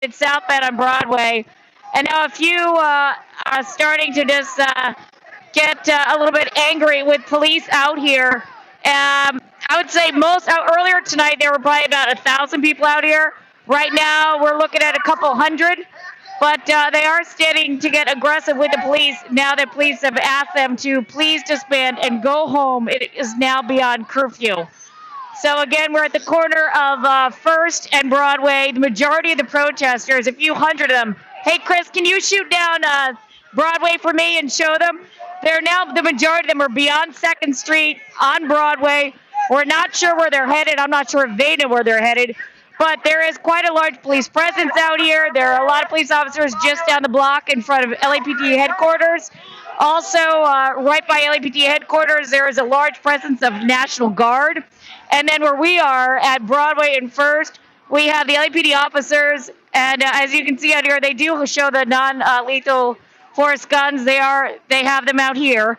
It's southbound on Broadway. And now a few are starting to just get a little bit angry with police out here. I would say earlier tonight there were probably about 1,000 people out here. Right now we're looking at a couple hundred, but they are starting to get aggressive with the police now that police have asked them to please disband and go home. It is now beyond curfew. So again, we're at the corner of First and Broadway. The majority of the protesters, a few hundred of them. Hey, Chris, can you shoot down Broadway for me and show them? They're now, the majority of them are beyond Second Street on Broadway. We're not sure where they're headed. I'm not sure if they know where they're headed. But there is quite a large police presence out here. There are a lot of police officers just down the block in front of LAPD headquarters. Also, right by LAPD headquarters, there is a large presence of National Guard. And then where we are at Broadway and First, we have the LAPD officers. And as you can see out here, they do show the non-lethal force guns. They have them out here.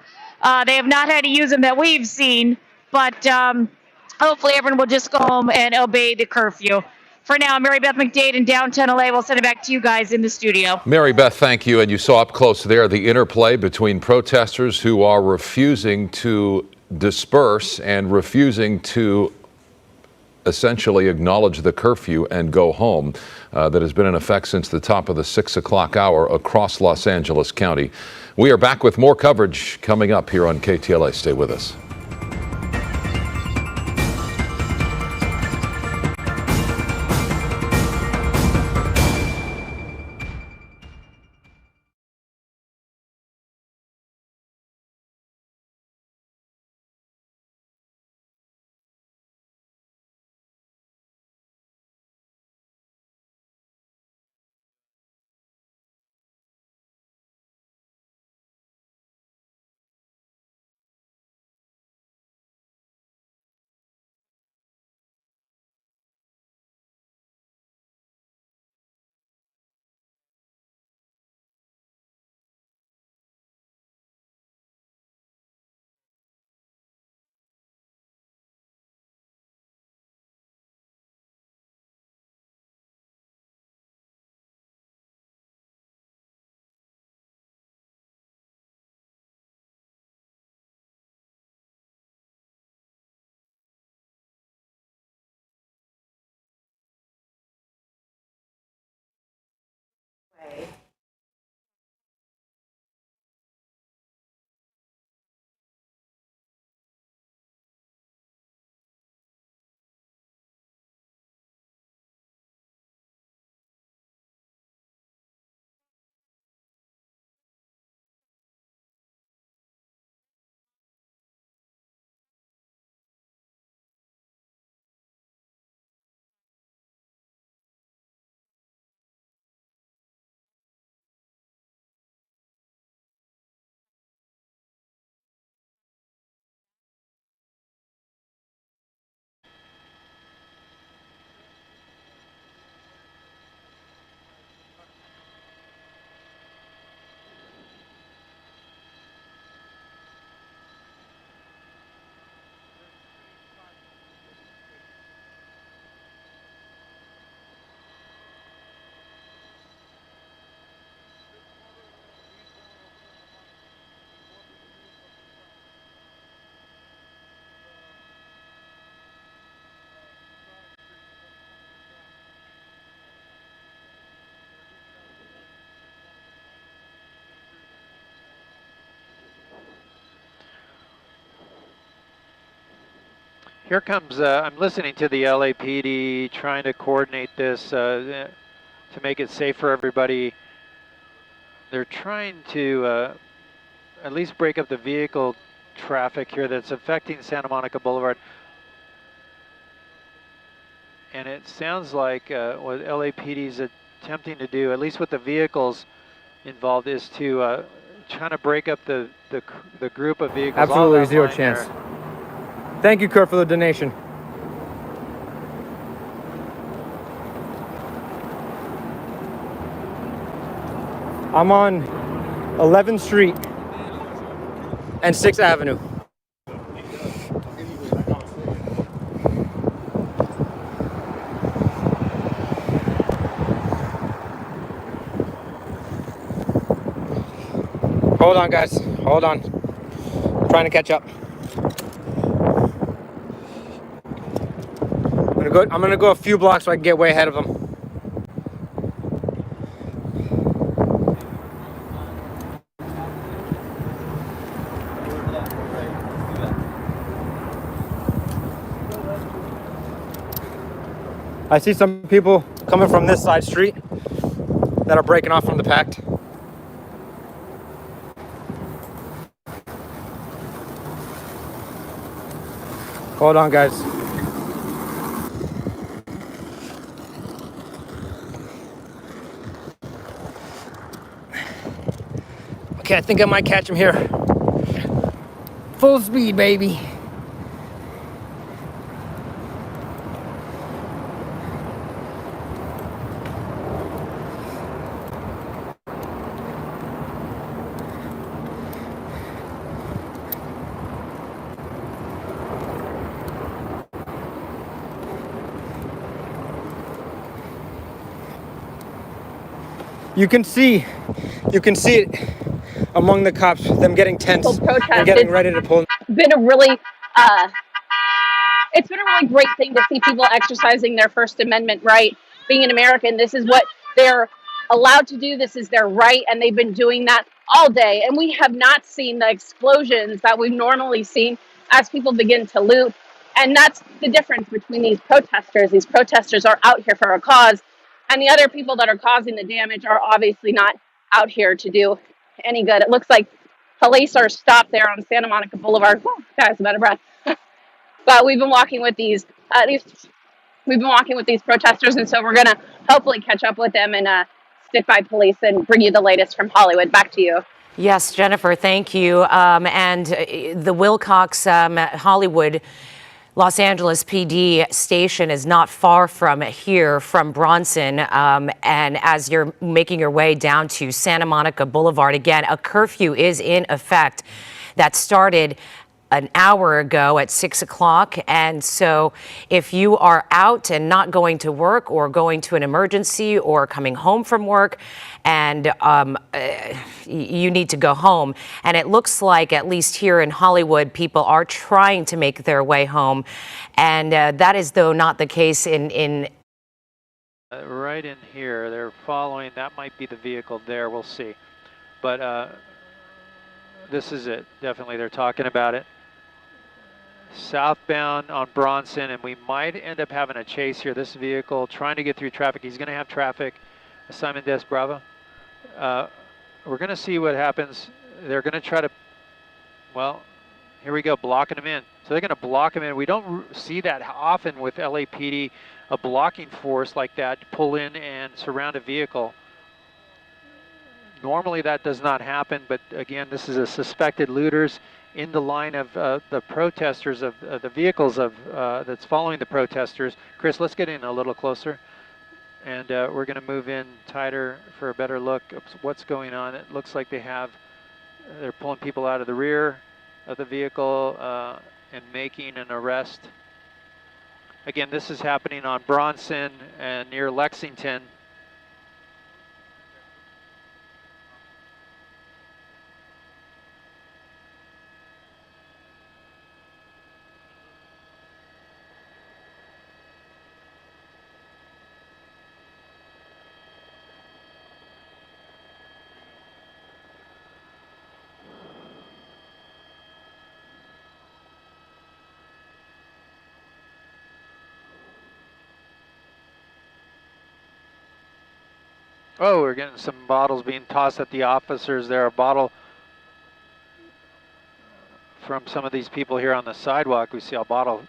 They have not had to use them that we've seen, but hopefully everyone will just go home and obey the curfew. For now, Mary Beth McDade in downtown LA. We'll send it back to you guys in the studio. Mary Beth, thank you. And you saw up close there the interplay between protesters who are refusing to disperse and refusing to essentially acknowledge the curfew and go home that has been in effect since the top of the 6 o'clock hour across Los Angeles County. We are back with more coverage coming up here on KTLA. Stay with us. Here comes, I'm listening to the LAPD trying to coordinate this to make it safe for everybody. They're trying to at least break up the vehicle traffic here that's affecting Santa Monica Boulevard. And it sounds like what LAPD is attempting to do, at least with the vehicles involved, is to trying to break up the group of vehicles. Absolutely zero chance. There. Thank you, Kurt, for the donation. I'm on 11th Street and 6th Avenue. Hold on, guys. Hold on. I'm trying to catch up. I'm gonna go a few blocks so I can get way ahead of them. I see some people coming from this side street that are breaking off from the pact. Hold on, guys. Okay, I think I might catch him here. Full speed, baby. You can see it among the cops, them getting tense and getting ready to pull. Been a really it's been a really great thing to see people exercising their First Amendment right. Being an American, this is what they're allowed to do. This is their right, and they've been doing that all day. And we have not seen the explosions that we've normally seen as people begin to loot. And that's the difference between these protesters. These protesters are out here for a cause, and the other people that are causing the damage are obviously not out here to do any good. It looks like police are stopped there on Santa Monica Boulevard. Whew, guys, I'm out of breath. But we've been walking with these protesters, and so we're gonna hopefully catch up with them and stick by police and bring you the latest from Hollywood. Back to you. Yes, Jennifer, thank you. And the Wilcox Hollywood Los Angeles PD station is not far from here, from Bronson. And as you're making your way down to Santa Monica Boulevard, again, a curfew is in effect that started an hour ago at 6 o'clock. And so if you are out and not going to work or going to an emergency or coming home from work and you need to go home, and it looks like, at least here in Hollywood, people are trying to make their way home. And that is, though, not the case in right in here, they're following. That might be the vehicle there. We'll see. But this is it. Definitely, they're talking about it. Southbound on Bronson, and we might end up having a chase here. This vehicle trying to get through traffic. He's going to have traffic. Simon Des Bravo. We're going to see what happens. They're going to try to, well, here we go, blocking him in. So they're going to block him in. We don't see that often with LAPD, a blocking force like that, pull in and surround a vehicle. Normally that does not happen, but again, this is a suspected looters in the line of the protesters, of the vehicles of that's following the protesters. Chris, let's get in a little closer, and we're going to move in tighter for a better look of what's going on. It looks like they're pulling people out of the rear of the vehicle and making an arrest. Again, this is happening on Bronson and near Lexington. Oh, we're getting some bottles being tossed at the officers there. A bottle from some of these people here on the sidewalk. We see a bottle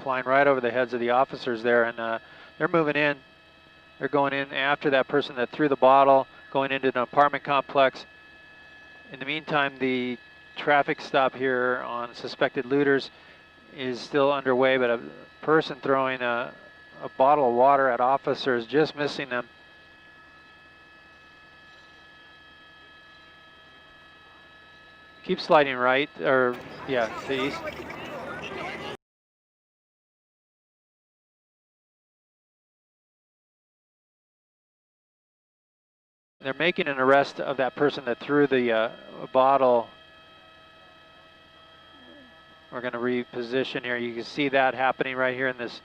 flying right over the heads of the officers there, and they're moving in. They're going in after that person that threw the bottle, going into an apartment complex. In the meantime, the traffic stop here on suspected looters is still underway, but a person throwing a bottle of water at officers, just missing them. Keep sliding right, or yeah, to east. They're making an arrest of that person that threw the bottle. We're going to reposition here. You can see that happening right here in this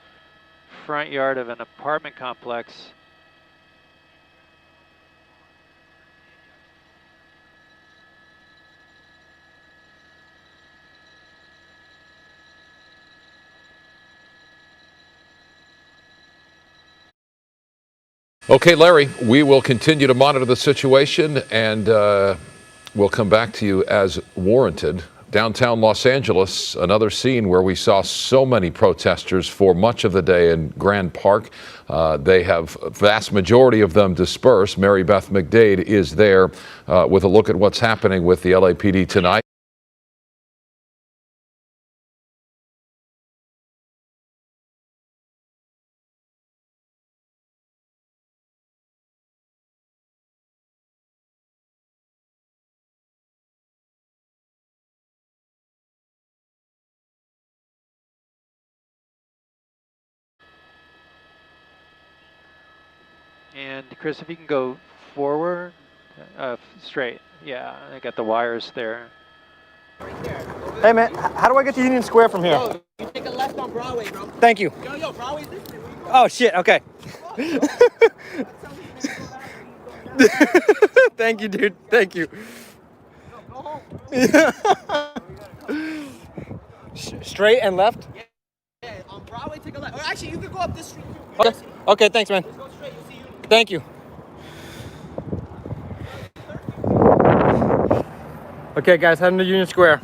front yard of an apartment complex. Okay, Larry, we will continue to monitor the situation and we'll come back to you as warranted. Downtown Los Angeles, another scene where we saw so many protesters for much of the day in Grand Park. They have a vast majority of them dispersed. Mary Beth McDade is there with a look at what's happening with the LAPD tonight. And Chris, if you can go forward, straight. Yeah, I got the wires there. Hey man, how do I get to Union Square from here? Yo, you take a left on Broadway, bro. Thank you. Yo, Broadway's this way. Oh shit, okay. Thank you, dude. Thank you. Go home. Straight and left? Yeah, on Broadway, take a left. Or actually, you could go up this street too. Okay. Okay, thanks, man. Just go straight, you'll see Union. Thank you. Okay, guys, heading to Union Square.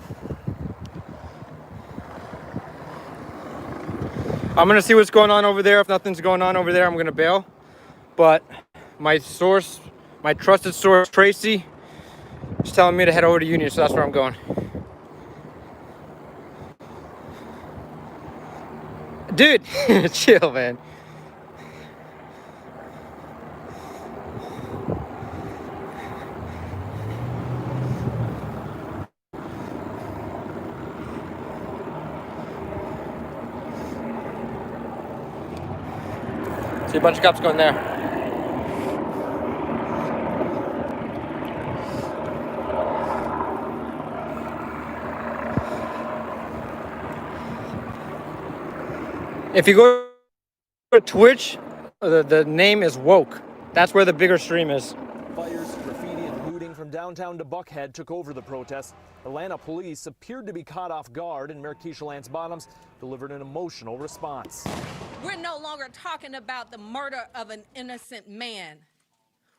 I'm gonna see what's going on over there. If nothing's going on over there, I'm gonna bail. But my source, my trusted source, Tracy, is telling me to head over to Union, so that's where I'm going. Dude, chill, man. See a bunch of cops going there. If you go to Twitch, the name is Woke. That's where the bigger stream is. Fires, graffiti, and looting from downtown to Buckhead took over the protest. Atlanta police appeared to be caught off guard, and Mayor Keisha Lance Bottoms delivered an emotional response. We're no longer talking about the murder of an innocent man.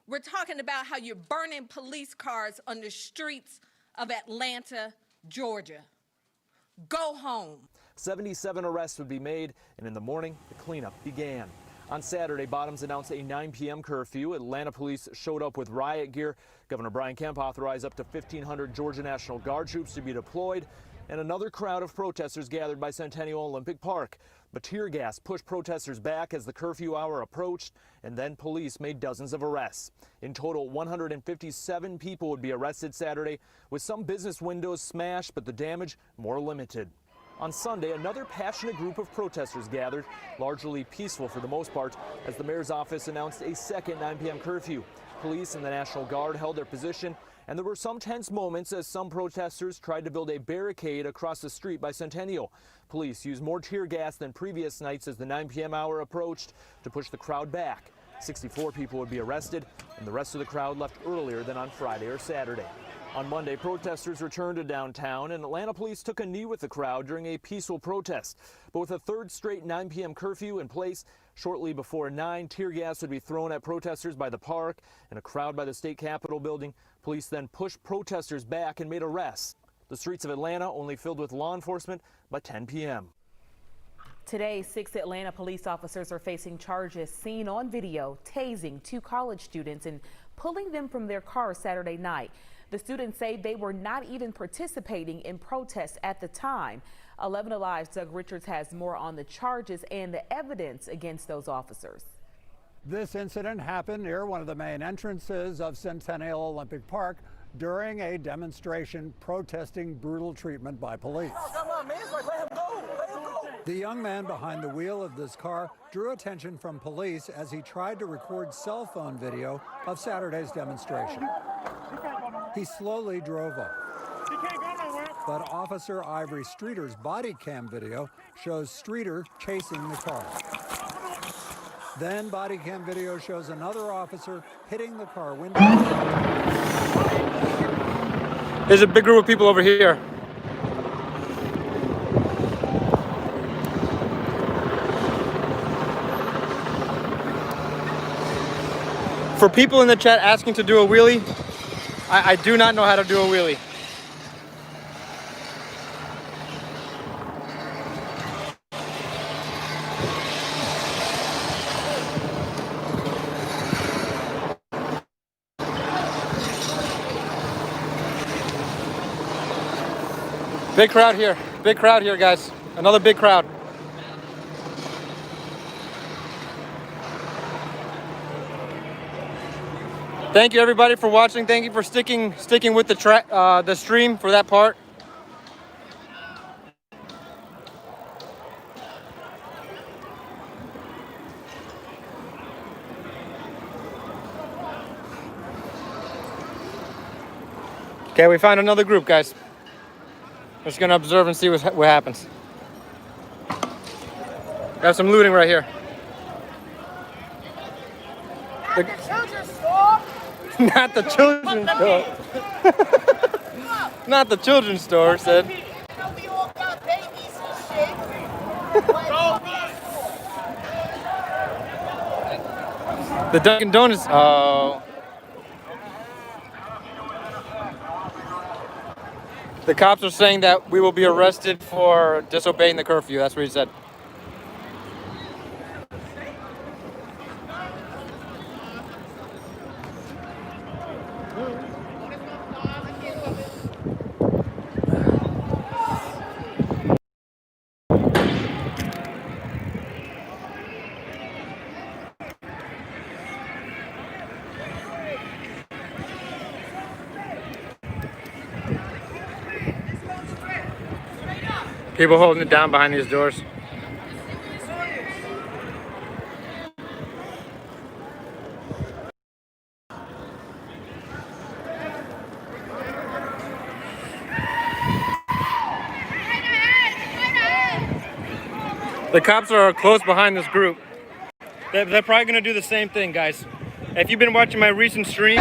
We're talking about how you're burning police cars on the streets of Atlanta, Georgia. Go home. 77 arrests would be made, and in the morning, the cleanup began. On Saturday, Bottoms announced a 9 p.m. curfew. Atlanta police showed up with riot gear. Governor Brian Kemp authorized up to 1,500 Georgia National Guard troops to be deployed, and another crowd of protesters gathered by Centennial Olympic Park. But tear gas pushed protesters back as the curfew hour approached, and then police made dozens of arrests. In total, 157 people would be arrested Saturday, with some business windows smashed, but the damage more limited. On Sunday, another passionate group of protesters gathered, largely peaceful for the most part, as the mayor's office announced a second 9 p.m. curfew. Police and the National Guard held their position, and there were some tense moments as some protesters tried to build a barricade across the street by Centennial. Police used more tear gas than previous nights as the 9 p.m. hour approached to push the crowd back. 64 people would be arrested, and the rest of the crowd left earlier than on Friday or Saturday. On Monday, protesters returned to downtown, and Atlanta police took a knee with the crowd during a peaceful protest. But with a third straight 9 p.m. curfew in place, shortly before 9, tear gas would be thrown at protesters by the park and a crowd by the state capitol building. Police then pushed protesters back and made arrests. The streets of Atlanta only filled with law enforcement by 10 p.m. Today, 6 Atlanta police officers are facing charges seen on video tasing 2 college students and pulling them from their cars Saturday night. The students say they were not even participating in protests at the time. 11 Alive's Doug Richards has more on the charges and the evidence against those officers. This incident happened near one of the main entrances of Centennial Olympic Park during a demonstration protesting brutal treatment by police. Oh, come on, man. It's like, let him go. Let him go. The young man behind the wheel of this car drew attention from police as he tried to record cell phone video of Saturday's demonstration. He slowly drove off. But Officer Ivory Streeter's body cam video shows Streeter chasing the car. Then body cam video shows another officer hitting the car window. There's a big group of people over here. For people in the chat asking to do a wheelie, I do not know how to do a wheelie. Big crowd here, guys. Another big crowd. Thank you everybody for watching. Thank you for sticking with the stream for that part. Okay, we found another group, guys. We're just gonna observe and see what happens. Got some looting right here. Not the children's store. Not the children's store, said. The Dunkin' Donuts. Oh. The cops are saying that we will be arrested for disobeying the curfew. That's what he said. People holding it down behind these doors. The cops are close behind this group. They're probably going to do the same thing, guys. If you've been watching my recent streams,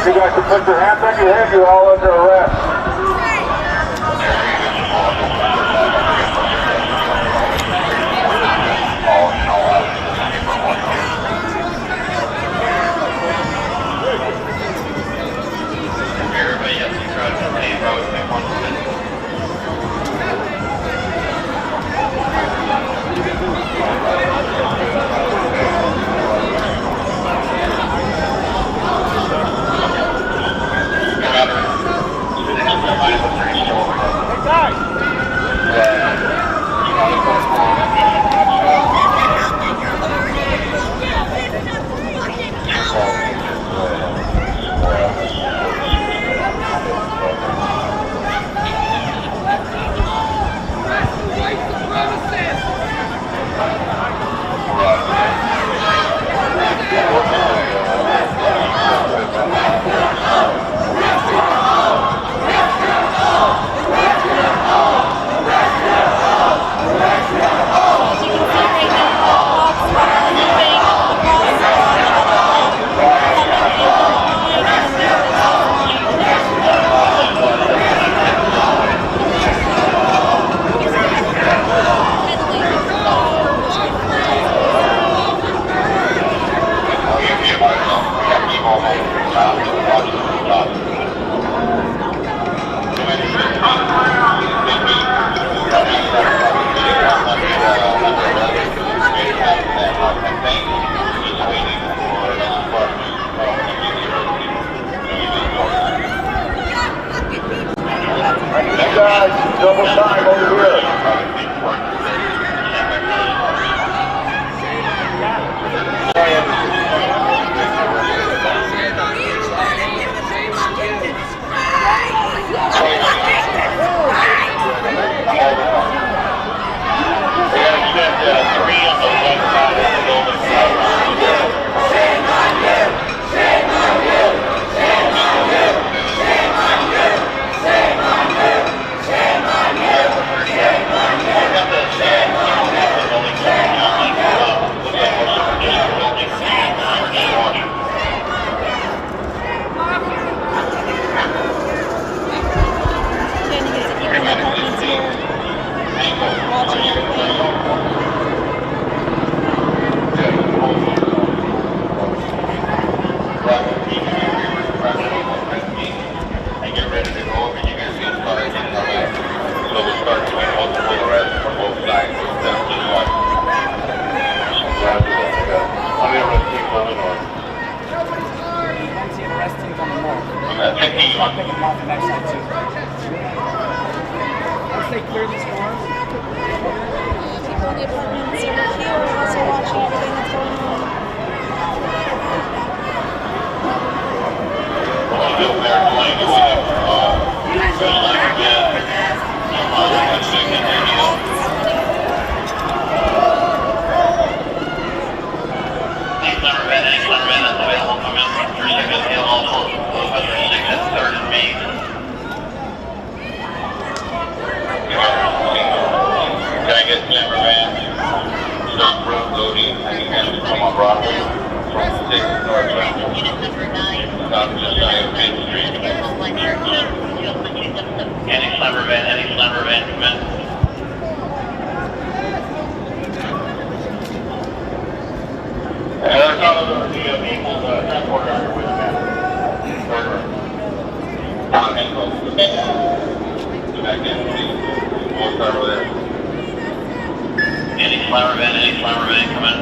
you guys can put your hands on your head, you're all under arrest. I'll pick them off the next side too. Once they clear these doors. People in the apartments over here are also watching everything that's going on. Any slammer van, come in. There's all of the vehicles, transport under with them. We'll start with it. Any slammer van, come in.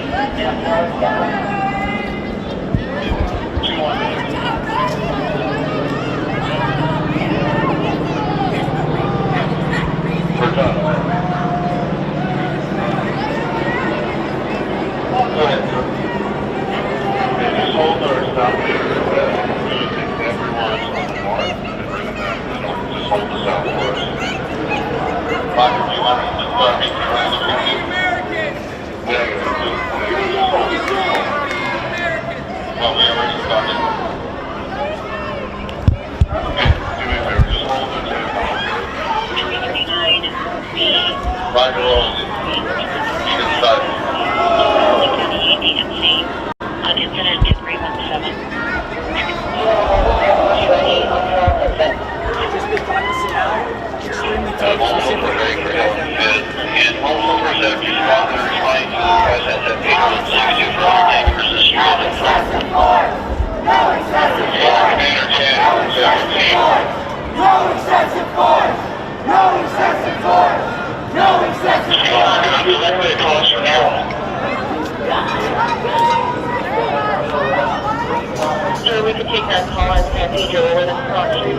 Sir, we could take that call as San Pedro over the crossing.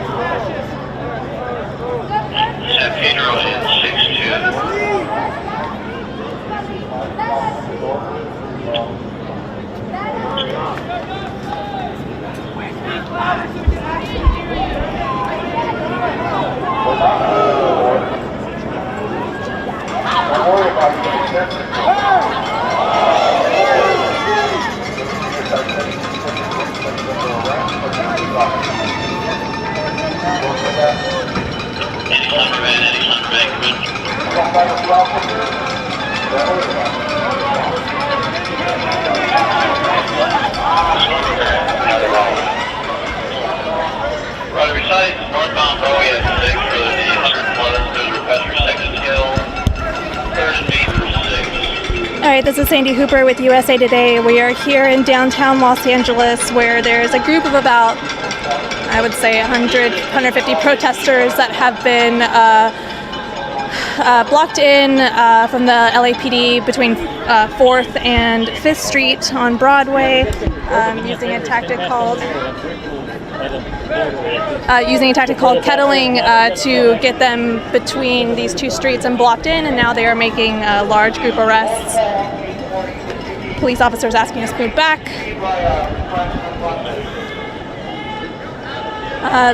San Pedro in 6. All right, this is Sandy Hooper with USA Today. We are here in downtown Los Angeles where there's a group of about, I would say 100, 150 protesters that have been blocked in from the LAPD between 4th and 5th Street on Broadway using a tactic called kettling to get them between these two streets and blocked in, and now they are making large group arrests. Police officers asking us to move back.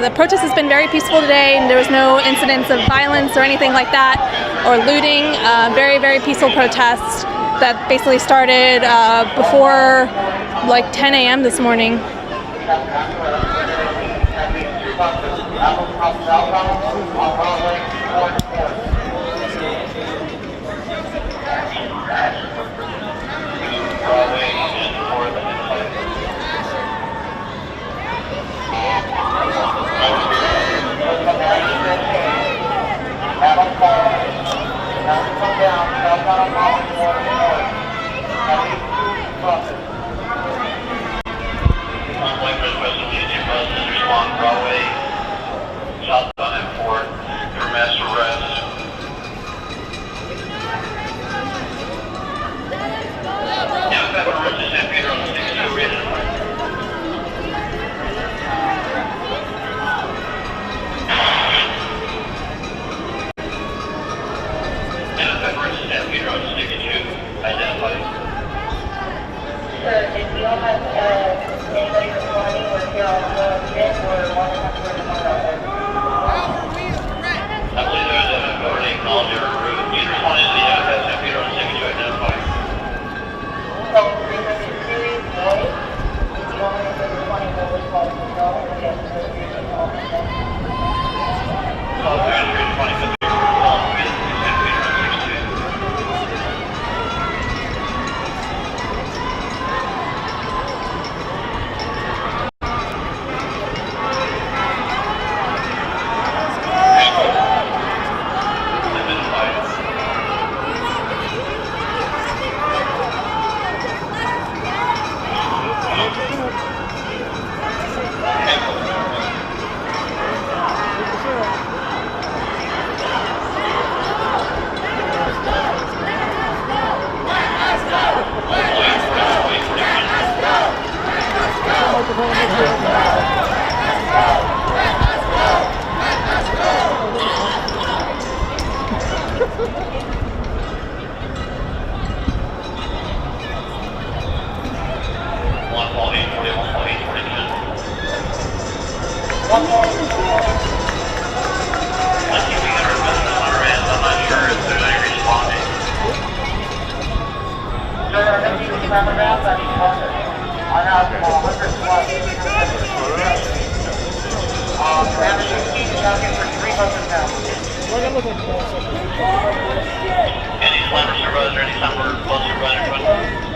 The protest has been very peaceful today, and there was no incidents of violence or anything like that, or looting. Very, very peaceful protest that basically started before like 10 a.m. this morning. Any slammer supervisor, any slammer plus supervisor,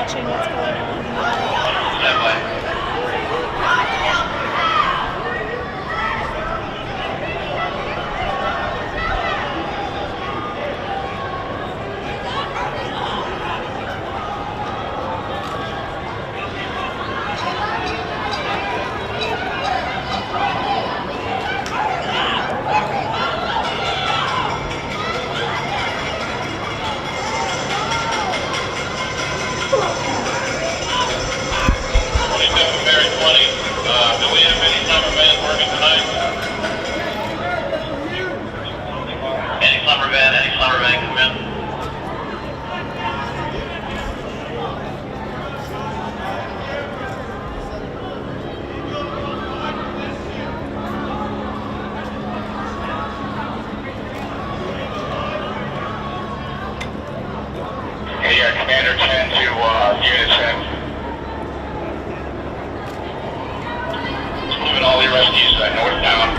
watching what's going on. Commander 10 to Unit 10. Moving all the rescues northbound.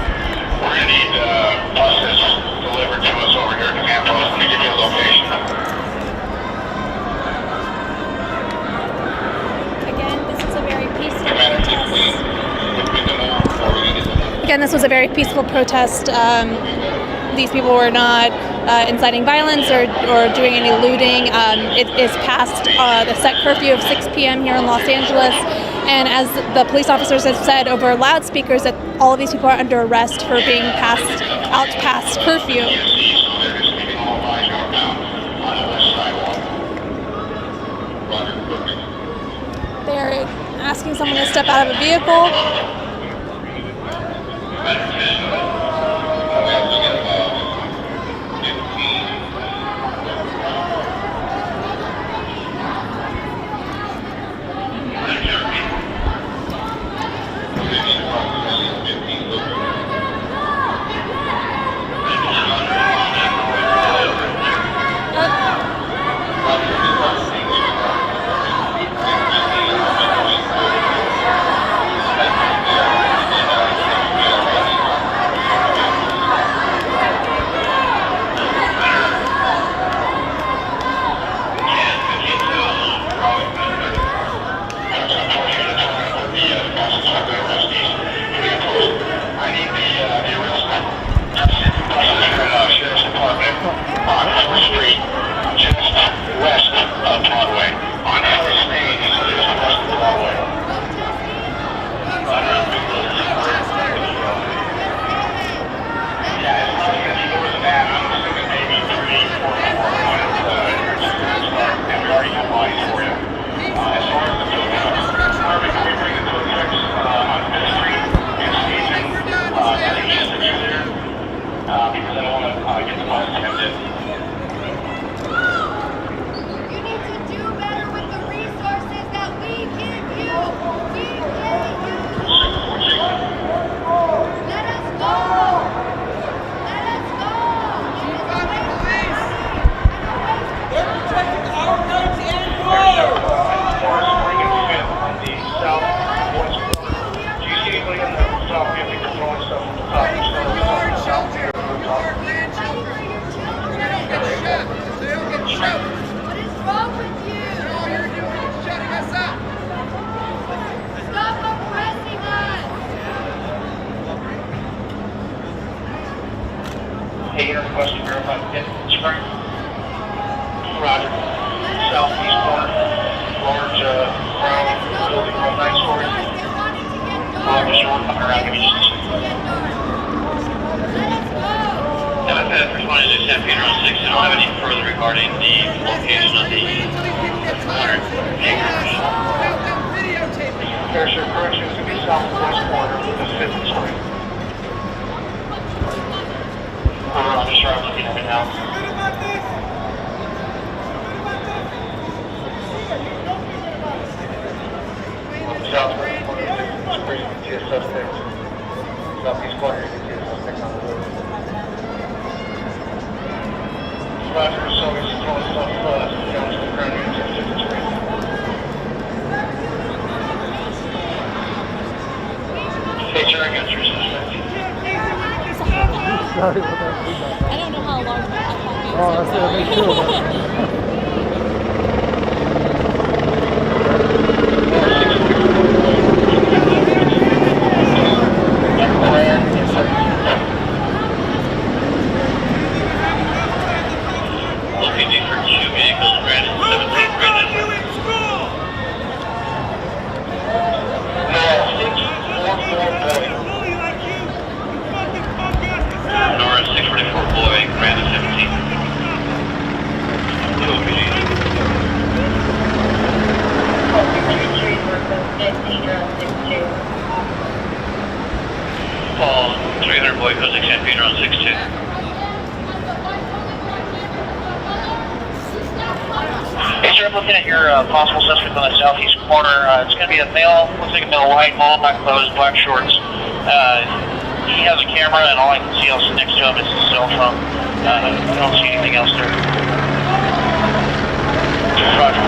We're going to need buses delivered to us over here at Command Post. I'm going to give you a location. Again, this is a very peaceful protest. Again, this was a very peaceful protest. These people were not inciting violence or doing any looting. It is past the set curfew of 6 p.m. here in Los Angeles. And as the police officers have said over loudspeakers, that all of these people are under arrest for being out past curfew. They're asking someone to step out of a vehicle. Hey, you're requesting verified pin screen. Roger. Southeast corner, large brown building, 1-9-story. Just coming around, give me just a second. I've responded to San Pedro on 6. I don't have any further regarding the location of the 100 acres. There's your correction, it's going to be southwest corner of the 5th Street. I'm just trying to look at it now. Southwest corner of the 5th Street, you can see a suspect. Southeast corner, you can see a suspect on the road. Roger, so he's throwing stuff down to the ground here to 5th Street. Hey, sir, I got your suspect. I don't know how large my iPhone is. Oh, that's what I make sure. Paul, 300 boy, Jose San Pedro on 6-2. Hey sir, I'm looking at your possible suspect on the southeast corner. It's going to be a male, looks like a male, white, bald, black clothes, black shorts. He has a camera and all I can see else next to him is his cell phone. I don't see anything else there. Roger.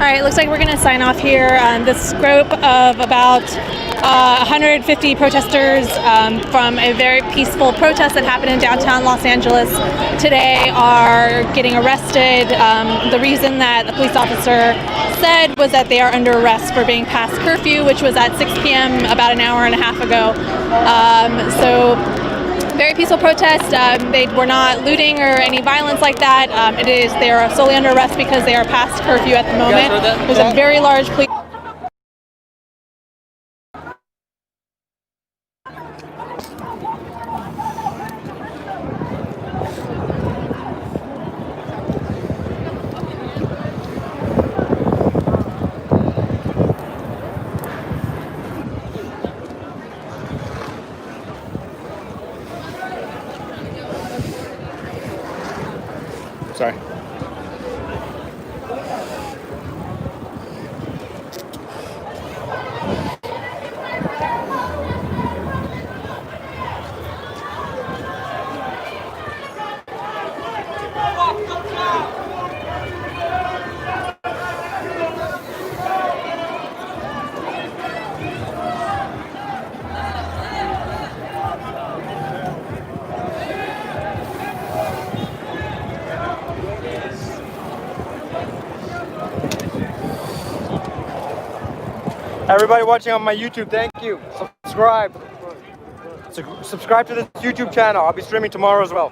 right, looks like we're going to sign off here. This group of about 150 protesters from a very peaceful protest that happened in downtown Los Angeles today are getting arrested. The reason that the police officer said was that they are under arrest for being past curfew, which was at 6 p.m. about an hour and a half ago. So very peaceful protest. They were not looting or any violence like that. They are solely under arrest because they are past curfew at the moment. There's a very large police. Sorry. Everybody watching on my YouTube, thank you. Subscribe. Subscribe to this YouTube channel. I'll be streaming tomorrow as well.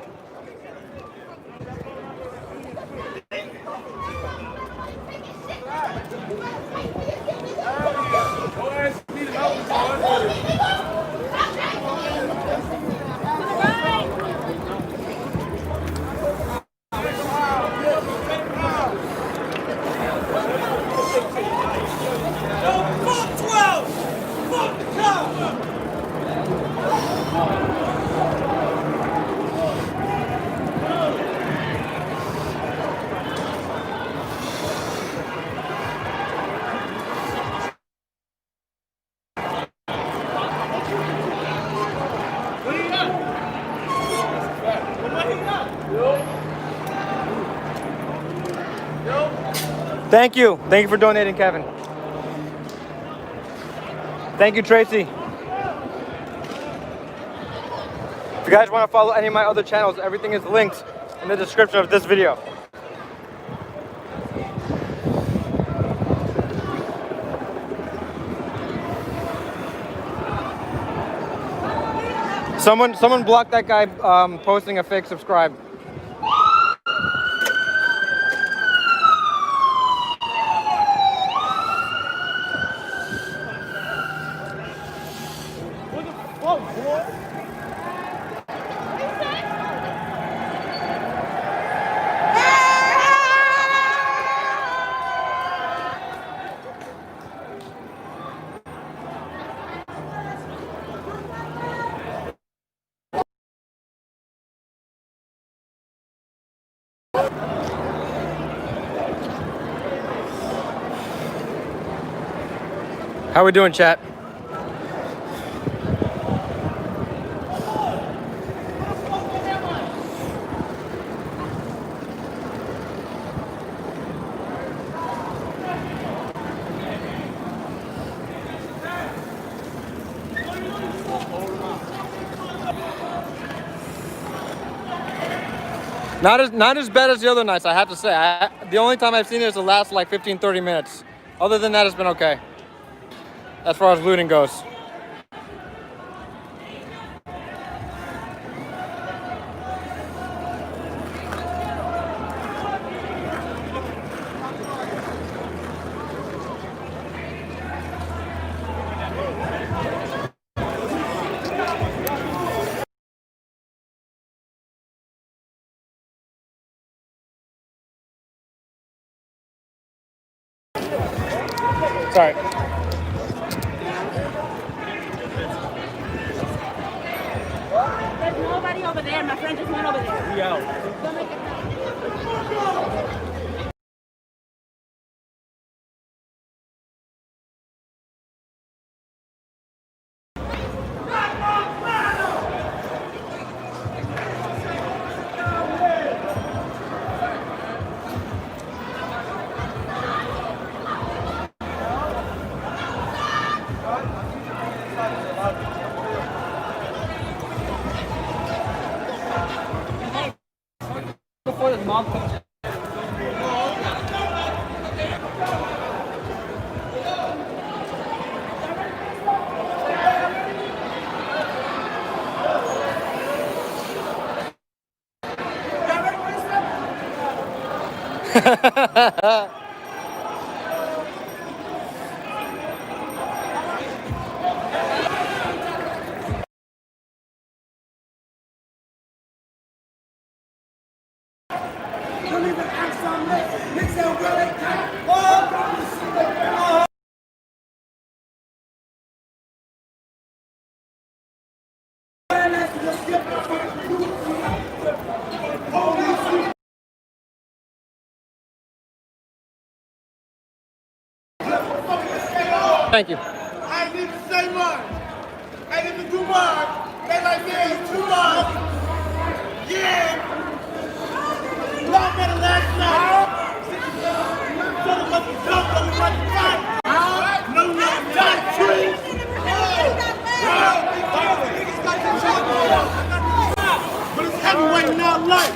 Thank you. Thank you for donating, Kevin. Thank you, Tracy. If you guys want to follow any of my other channels, everything is linked in the description of this video. Someone blocked that guy posting a fake subscribe. How we doing, chat? Not as bad as the other nights, I have to say. The only time I've seen it is the last like 15-30 minutes. Other than that, it's been okay. As far as looting goes. Sorry. There's nobody over there. My friend just went over there. We out. Thank you. I ain't even say much. I ain't even do much. They like, yeah, you too much. Yeah. Y'all better last night. Tell them what you done, but we want to fight. No, no, done, true. But it's heavyweight now, life.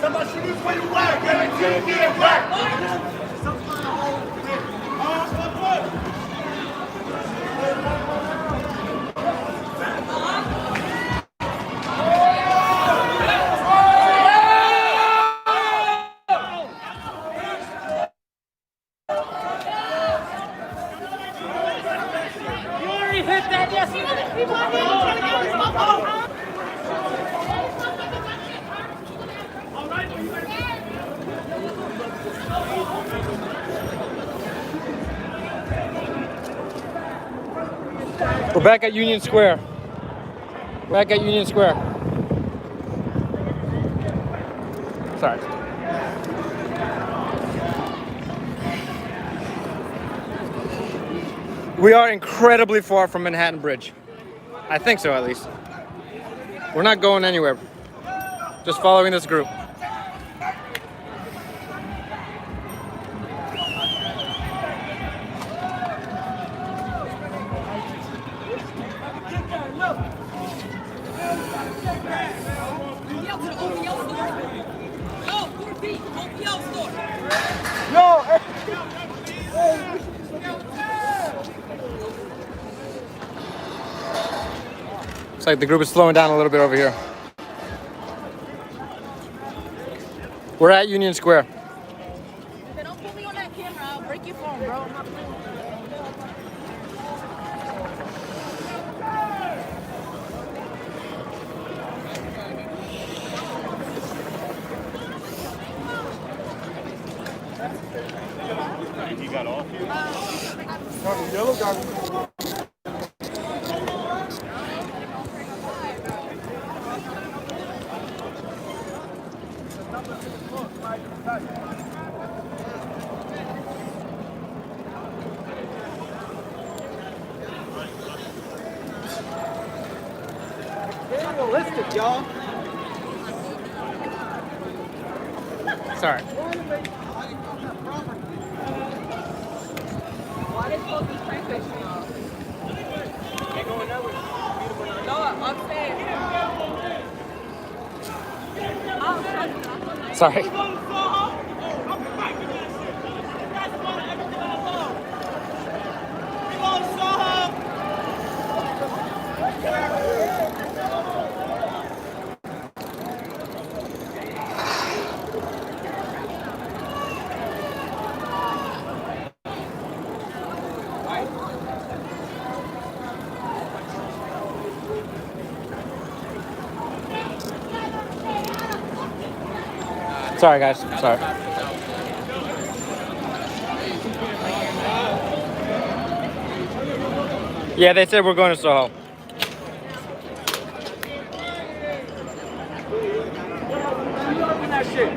Somebody shoot this way to black. Guarantee it, black. We're back at Union Square. Back at Union Square. Sorry. We are incredibly far from Manhattan Bridge. I think so, at least. We're not going anywhere. Just following this group. Looks like the group is slowing down a little bit over here. We're at Union Square. Don't put me on that camera. I'll break your phone, bro. I'm not playing. You got off here? Oh, the yellow guy. Realistic, y'all. Sorry. Why they supposed to be train fishing, y'all? No, I'm saying. Sorry. Sorry, guys. Sorry. Yeah, they said we're going to Soho. Open that shit.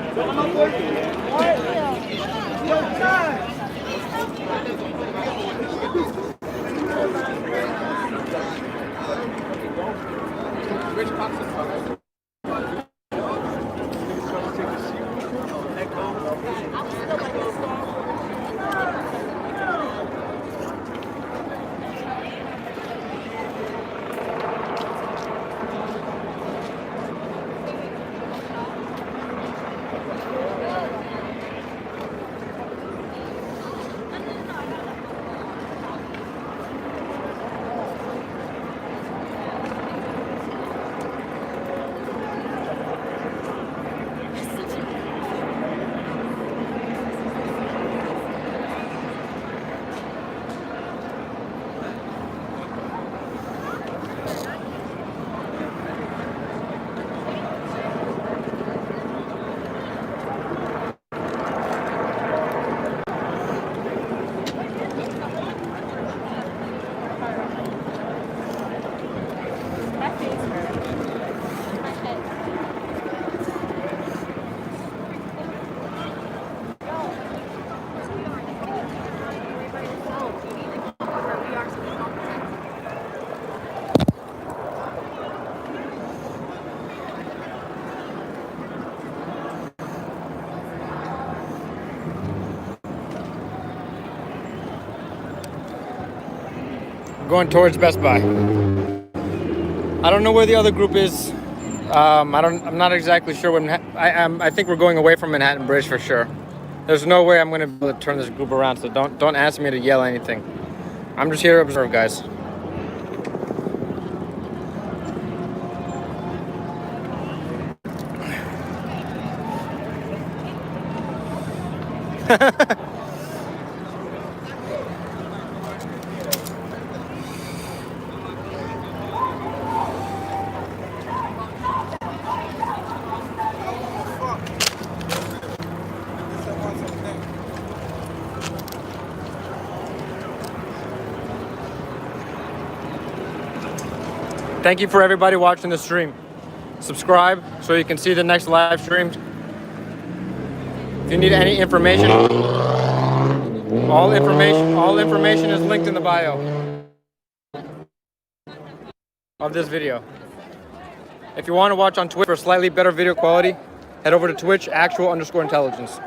Going towards Best Buy. I don't know where the other group is. I'm not exactly sure when. I think we're going away from Manhattan Bridge for sure. There's no way I'm gonna be able to turn this group around. So don't ask me to yell anything. I'm just here to observe, guys. Thank you for everybody watching the stream. Subscribe so you can see the next live stream. If you need any information, all information is linked in the bio of this video. If you want to watch on Twitch for slightly better video quality, head over to Twitch _intelligence.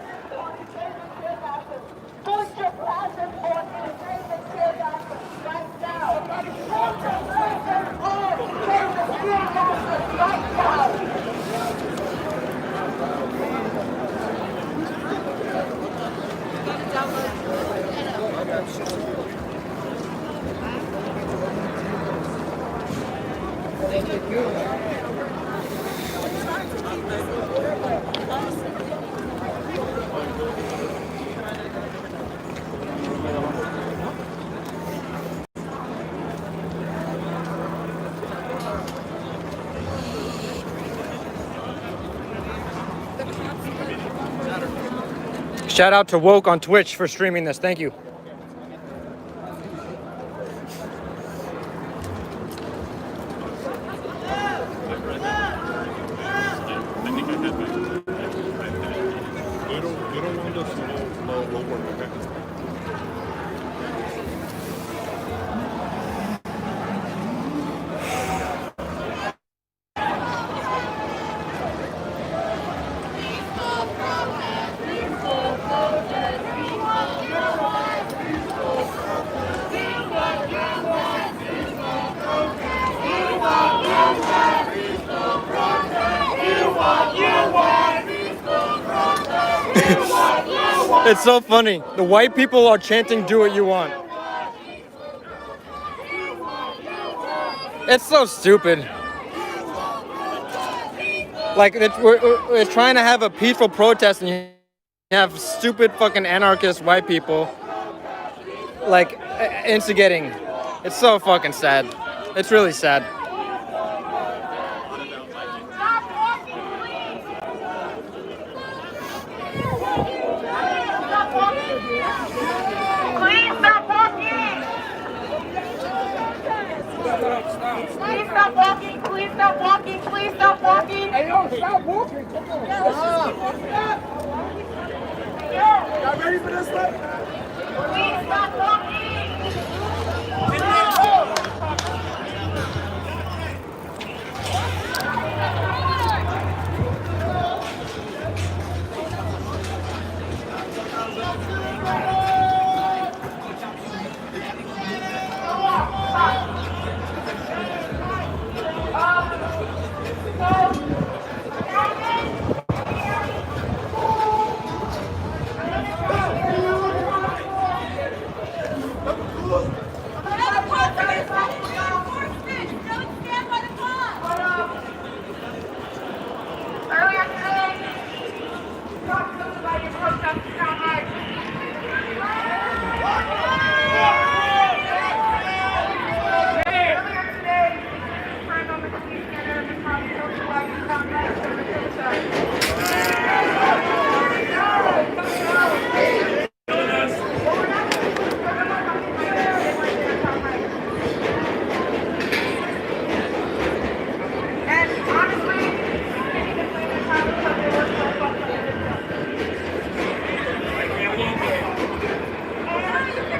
Shout out to Woke on Twitch for streaming this. Thank you. It's so funny. The white people are chanting, "Do what you want." It's so stupid. Like, we're trying to have a peaceful protest and you have stupid fucking anarchist white people, like, instigating. It's so fucking sad. It's really sad. walking. Hey, yo, stop walking. Come on. Yeah, let's just keep walking up. Y'all ready for this one? Please stop walking. Earlier today, talked to us about your protest down Earlier today, turned on the police scanner and found Volkswagen complex of the suicide. And honestly, you can't even blame the cops because they were so fucked up in this job.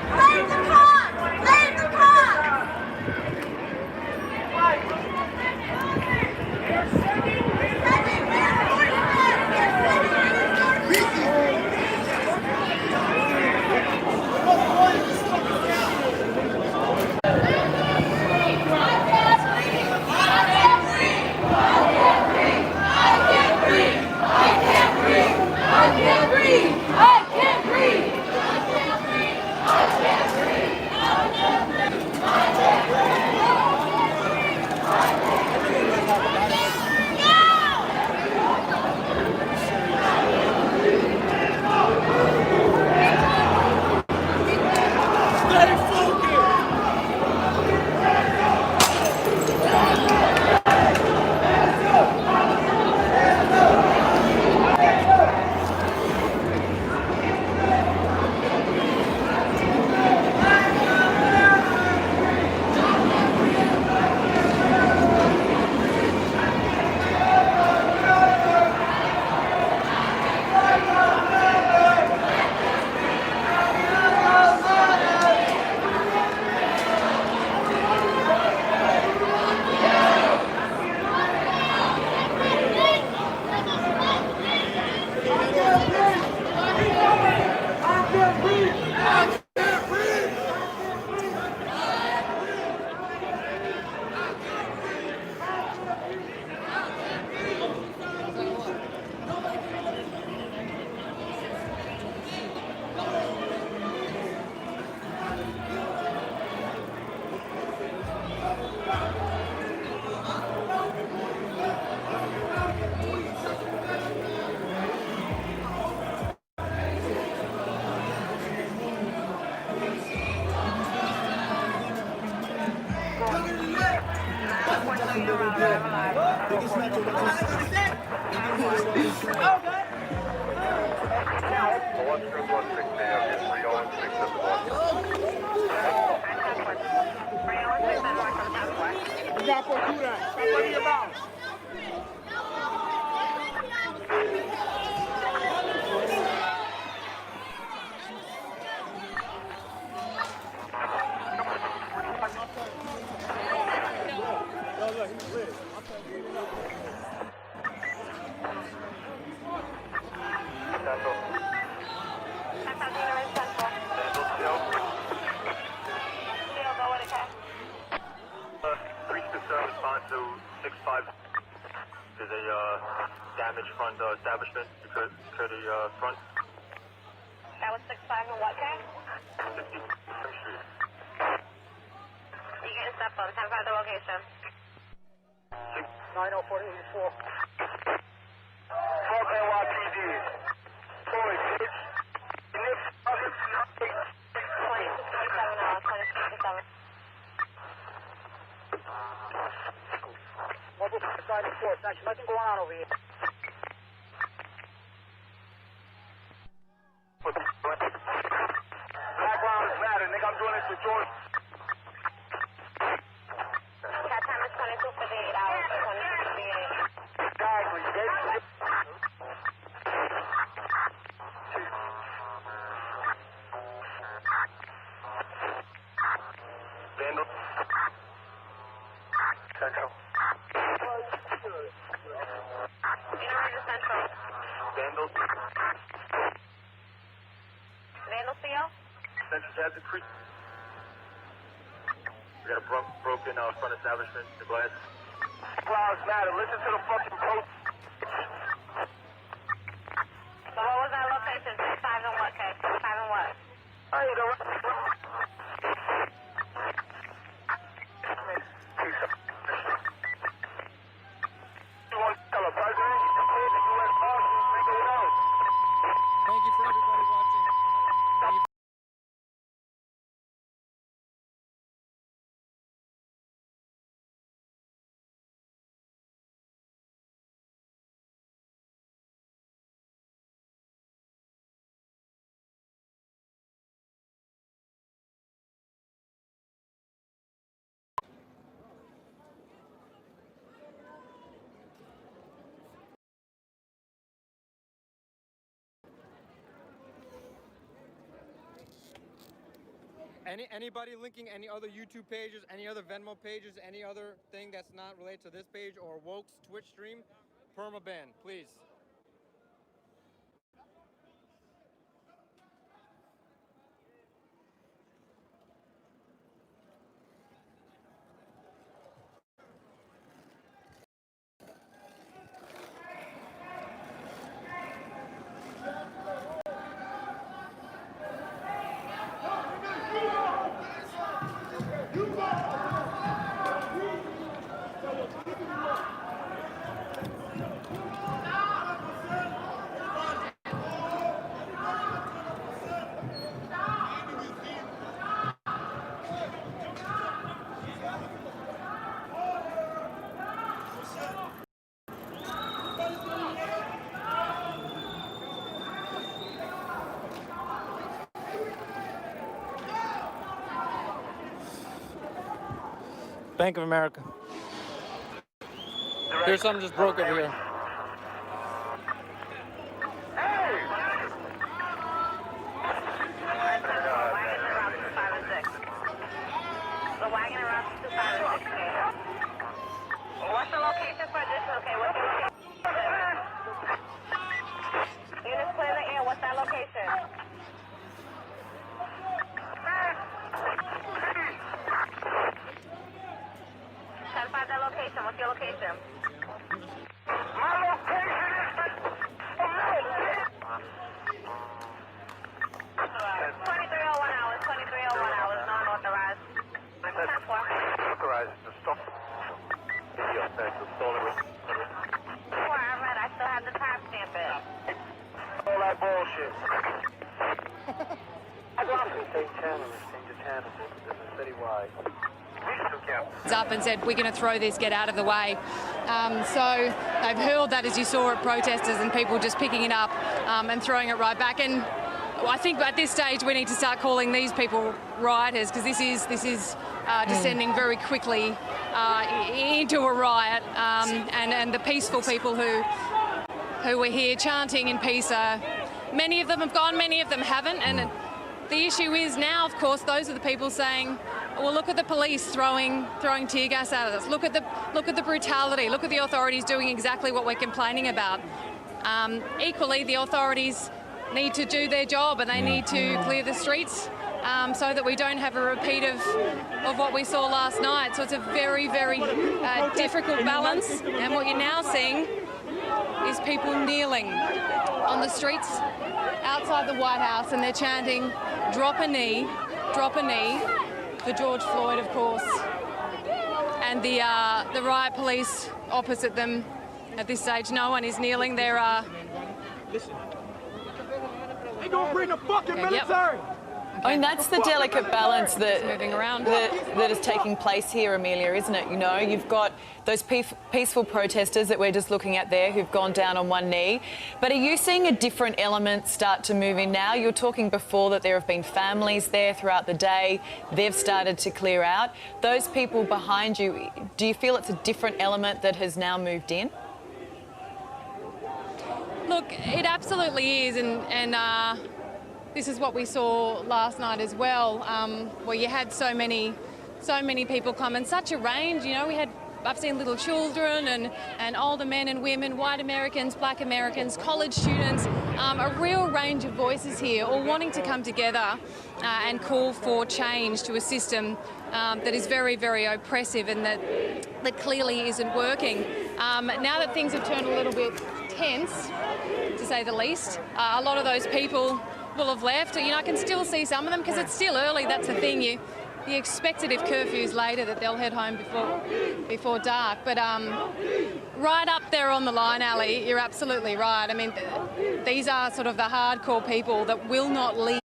Blame the cops! Blame the cops! There's a damaged front establishment. You could the front. That was 6-5 and what time? 50 Street. You getting step on 10-5 the location. 9044. 12 NYPD. Floyd, bitch. Next 2067. Mobile side of force. Actually, nothing going on over here. Background is matter, nigga. I'm doing this for George. That time is 22:58 hours. 22:58. Central Hazard Creek. We got a broken front establishment, the glass. Lives matter. Listen to the fucking post. So what was that location? 5 and what, Kay? 5 and what? I ain't know. You want to tell a president? You just called the U.S. Marshals. Make it know. Thank you for everybody watching. Thank you. Anybody linking any other YouTube pages, any other Venmo pages, any other thing that's not related to this page or Woke's Twitch stream, permaban, please. Bank of America. Here's something just broke over here. What's the location for this? Okay, what's the location? Units clear the air. What's that location? Try to find that location. What's your location? My location is 2301 hours. 2301 hours. Non-authorized. authorized to stop the offense of stolen. Before I read, I still have the timestamp it. All that bullshit. I got to change channels. Change the channel. This is citywide. Up and said, we're going to throw this, get out of the way. So they've hurled that, as you saw, at protesters and people just picking it up and throwing it right back. And I think at this stage we need to start calling these people rioters, because this is descending very quickly into a riot. And the peaceful people who were here chanting in peace, many of them have gone, many of them haven't. And the issue is now, of course, those are the people saying, well, look at the police throwing tear gas at us. Look at the brutality. Look at the authorities doing exactly what we're complaining about. Equally, the authorities need to do their job, and they need to clear the streets so that we don't have a repeat of what we saw last night. So it's a very, very difficult balance. And what you're now seeing is people kneeling on the streets outside the White House, and they're chanting, "Drop a knee, drop a knee," for George Floyd, of course. And the riot police opposite them. At this stage, no one is kneeling. They're Listen. They gonna bring the fucking military. Yep. I mean, that's the delicate balance that moving around that is taking place here, Amelia, isn't it? You know, you've got those peaceful protesters that we're just looking at there who've gone down on one knee. But are you seeing a different element start to move in now? You were talking before that there have been families there throughout the day. They've started to clear out. Those people behind you, do you feel it's a different element that has now moved in? Look, it absolutely is, and this is what we saw last night as well, where you had so many people come, and such a range. You know, I've seen little children and older men and women, white Americans, black Americans, college students, a real range of voices here, all wanting to come together and call for change to a system that is very, very oppressive and that clearly isn't working. Now that things have turned a little bit tense, to say the least, a lot of those people will have left. You know, I can still see some of them because it's still early. That's the thing. You expect it if curfew's later that they'll head home before dark. But right up there on the line, Ali, you're absolutely right. I mean, these are sort of the hardcore people that will not leave.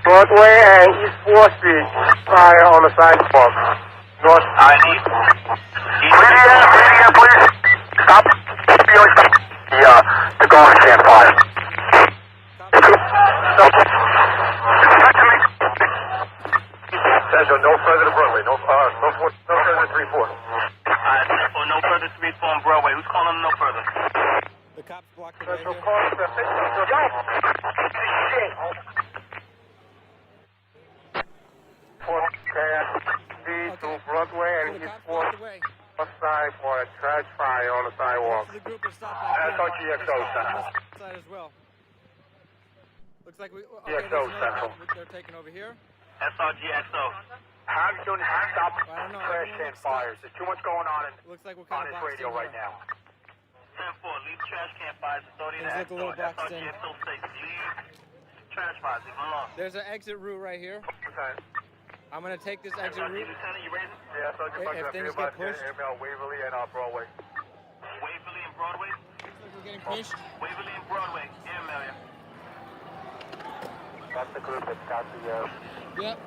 Broadway and East 4th Street, fire on the sidewalk. North ID. Media, please. Stop. The garbage can fire. Central, no further to Broadway. No further to 3-4. No further to 3-4 on Broadway. Who's calling no further? The cops blocked the way here. To Broadway and East 4th West Side for a trash fire on the sidewalk. SRGXO Central. Side as well. Looks like we. GXO Central. They're taking over here. SRGXO. How are you doing to stop trash can fires? There's too much going on Looks like we're on kind this of radio right now. 10-4, leave trash can fires. Authority Things look a little boxed in. SRGXO states, leave trash fires. Leave them alone. There's an exit route right here. I'm gonna take this exit route. Yeah, if things get pushed. Waverly and Broadway. Waverly and Broadway? Looks like we're getting pushed. Waverly and Broadway, email you. That's the group that's got the, Yep,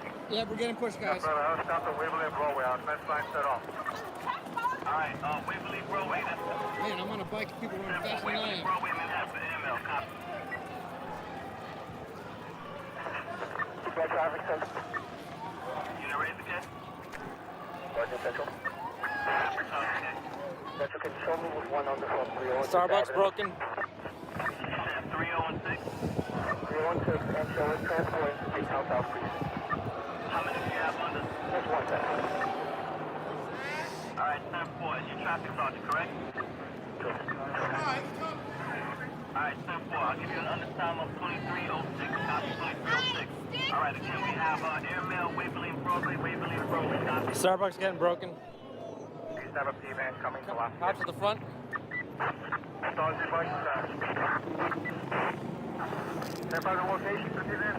we're getting pushed, guys. Stop the Waverly and Broadway. Our fence line set off. Alright, Waverly, Broadway. Man, I'm on a bike. People running faster than I am. Broadway, Manhattan, email, copy. Traffic center. Unit ready to get? Sergeant Central. Central, can you show me which one on the phone? Starbucks broken. 3016. 316, and show it transferring to the South Street. How many do you have under? Just one second. Alright, 10-4, you're traffic sergeant, correct? Alright, 10-4, I'll give you an undertime of 2306, copy 2306. Alright, again, we have airmail, Waverly and Broadway, copy. Starbucks getting broken. Please have a P-man coming to last. Cops at the front. Start the device attack. Step out of the location for P-man.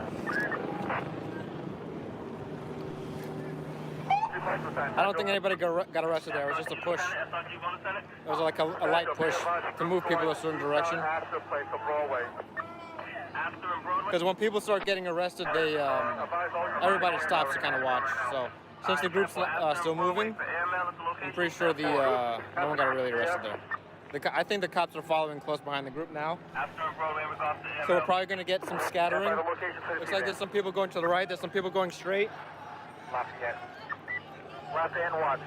I don't think anybody got arrested there. It was just a push. It was like a light push to move people a certain direction. Because when people start getting arrested, they everybody stops to kind of watch. So since the group's still moving, I'm pretty sure no one got really arrested there. I think the cops are following close behind the group now. So we're probably going to get some scattering. Looks like there's some people going to the right. There's some people going straight. Left and watch.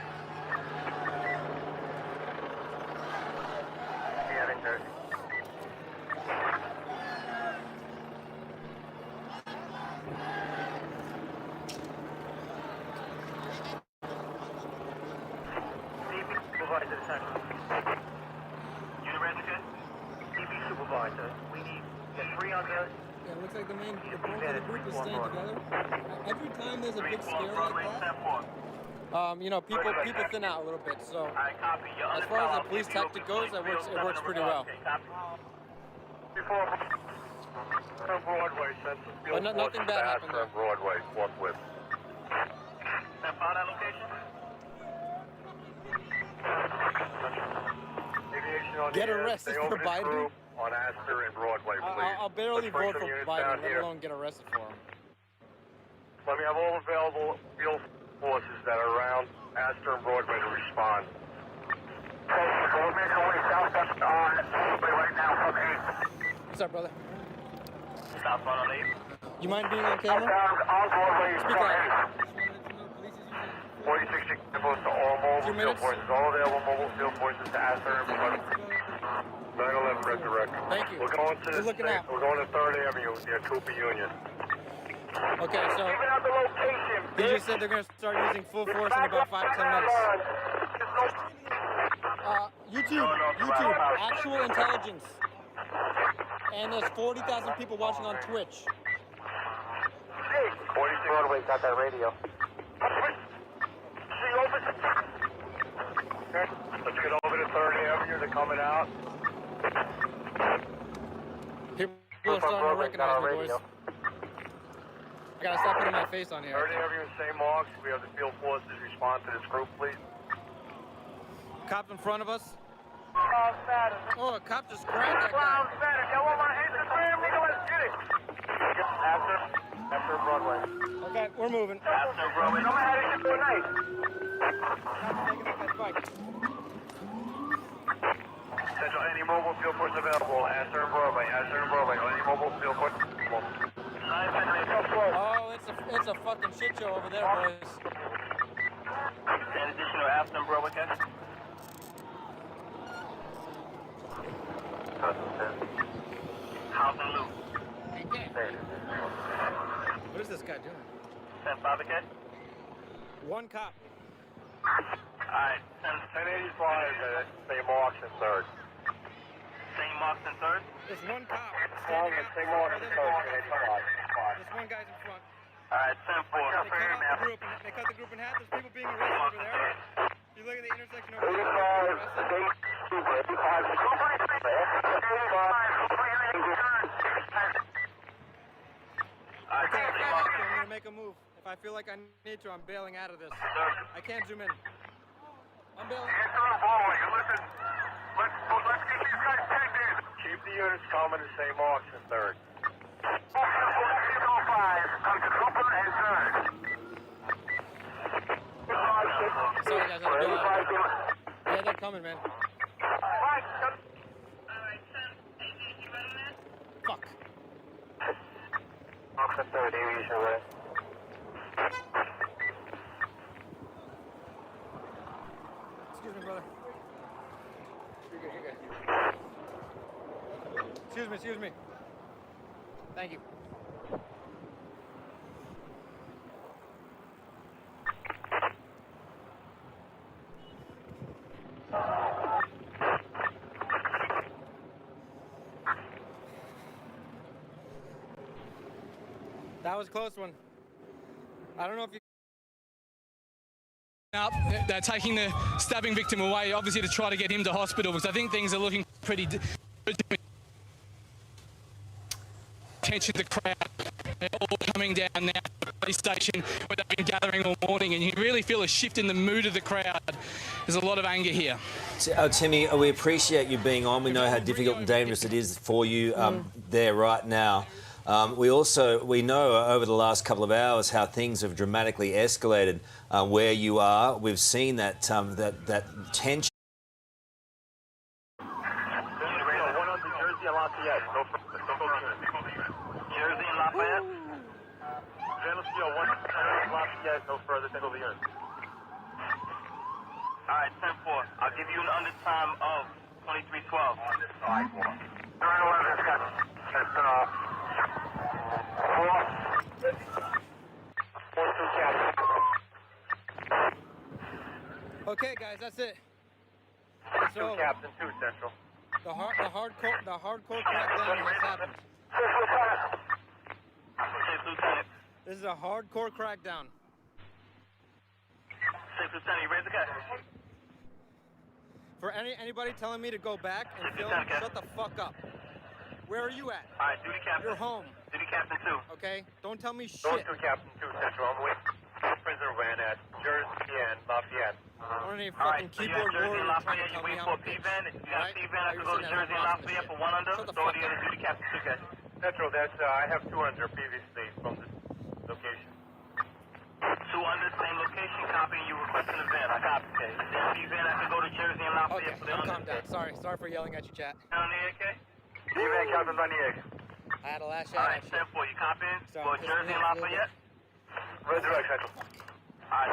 Supervisor, unit ready to good? DP supervisor, we need 3 on there. Yeah, it looks like the bulk of the group is staying together. Every time there's a big scare like that, you know, people thin out a little bit. So as far as the police tactic goes, it works pretty well. But nothing bad happened there. Broadway, forthwith. Get arrested for Biden? On Astor and Broadway, please. I'll barely vote for Biden, let alone get arrested for him. Let me have all available field forces that are around Astor and Broadway to respond. What's up, brother? Southbound on 8. You mind being on camera? Speak out. 46 to all mobile field forces. All available mobile field forces to Astor and Broadway. 911 resurrect. Thank you. We're going to We're looking out. We're going to 3rd Avenue near Cooper Union. Okay, so Even at the location. he just said they're going to start using full force in about 5 to 10 minutes. YouTube, actual intelligence. And there's 40,000 people watching on Twitch. 46 Broadway got that radio. Let's get over to 3rd Avenue. They're coming out. People are starting to recognize me, boys. I gotta stop putting my face on here. 3rd Avenue, St. Mark's. We have the field forces respond to this group, please. Cop in front of us. Oh, a cop just grabbed that guy. After Broadway. Okay, we're moving. After Broadway. No matter how to get to a night. Central, any mobile field force available. Astor and Broadway. Astor and Broadway. Any mobile field force available. Oh, it's a fucking shit show over there, boys. And additional Astor and Broadway, okay? House and loop. What is this guy doing? 10-5, okay? One cop. Alright, 1085 St. Mark's and 3rd. St. Mark's and 3rd? There's one cop. St. Mark's and 3rd. There's one guy's in front. Alright, 10-4. They cut the group in half. There's people being arrested over there. You look at the intersection over there. Okay, I'm gonna make a move. If I feel like I need to, I'm bailing out of this. I can't zoom in. I'm bailing. Keep the units coming to St. Mark's and 3rd. Sorry guys, I had to bail out. Yeah, they're coming, man. Fuck. Mark's and 3rd, aviation ready. Excuse me, brother. You're good. Excuse me. Thank you. That was a close one. I don't know if you... Out, they're taking the stabbing victim away, obviously to try to get him to hospital, because I think things are looking pretty... Attention to the crowd. They're all coming down now to the police station where they've been gathering all morning, and you really feel a shift in the mood of the crowd. There's a lot of anger here. Timmy, we appreciate you being on. We know how difficult and dangerous it is for you there right now. We know over the last couple of hours how things have dramatically escalated where you are. We've seen that that tension. Jersey and Lafayette. Jersey and Lafayette. Geneseo, 1 Lafayette, no further, take over the unit. Alright, 10-4. I'll give you an under time of 2312. On this sidewalk. 911's got Okay, guys, that's it. Two Captain, 2 Central. The hardcore crackdown has happened. This is a hardcore crackdown. 6 Lieutenant, you ready to go? For anybody telling me to go back and film, shut the fuck up. Where are you at? Alright, duty captain. You're home. Duty captain 2. Okay? Don't tell me shit. Those 2 Captain, 2 Central. I'm waiting. Prisoner van at Jersey and Lafayette. I don't need fucking keyboard Jersey and warrior trying to Lafayette, you tell me wait how for a I'm a bitch. P-van. If you got a P-van, I can go to You're Jersey and Lafayette for 1 under. Shut the Throw fuck the other up. duty captain 2, guys. Central, that's, I have 2 under previously from this location. 2 under, same location, copy, you requesting a van. I copy. Okay. P-van, I can go to Jersey and Lafayette for the under. Calm down. Sorry for yelling at you, chat. On the AK? P-van, Captain on the egg. I had a last shot. Alright, 10-4, you copy? Sorry, Go Jersey and Lafayette? Red direct, Central. Alright,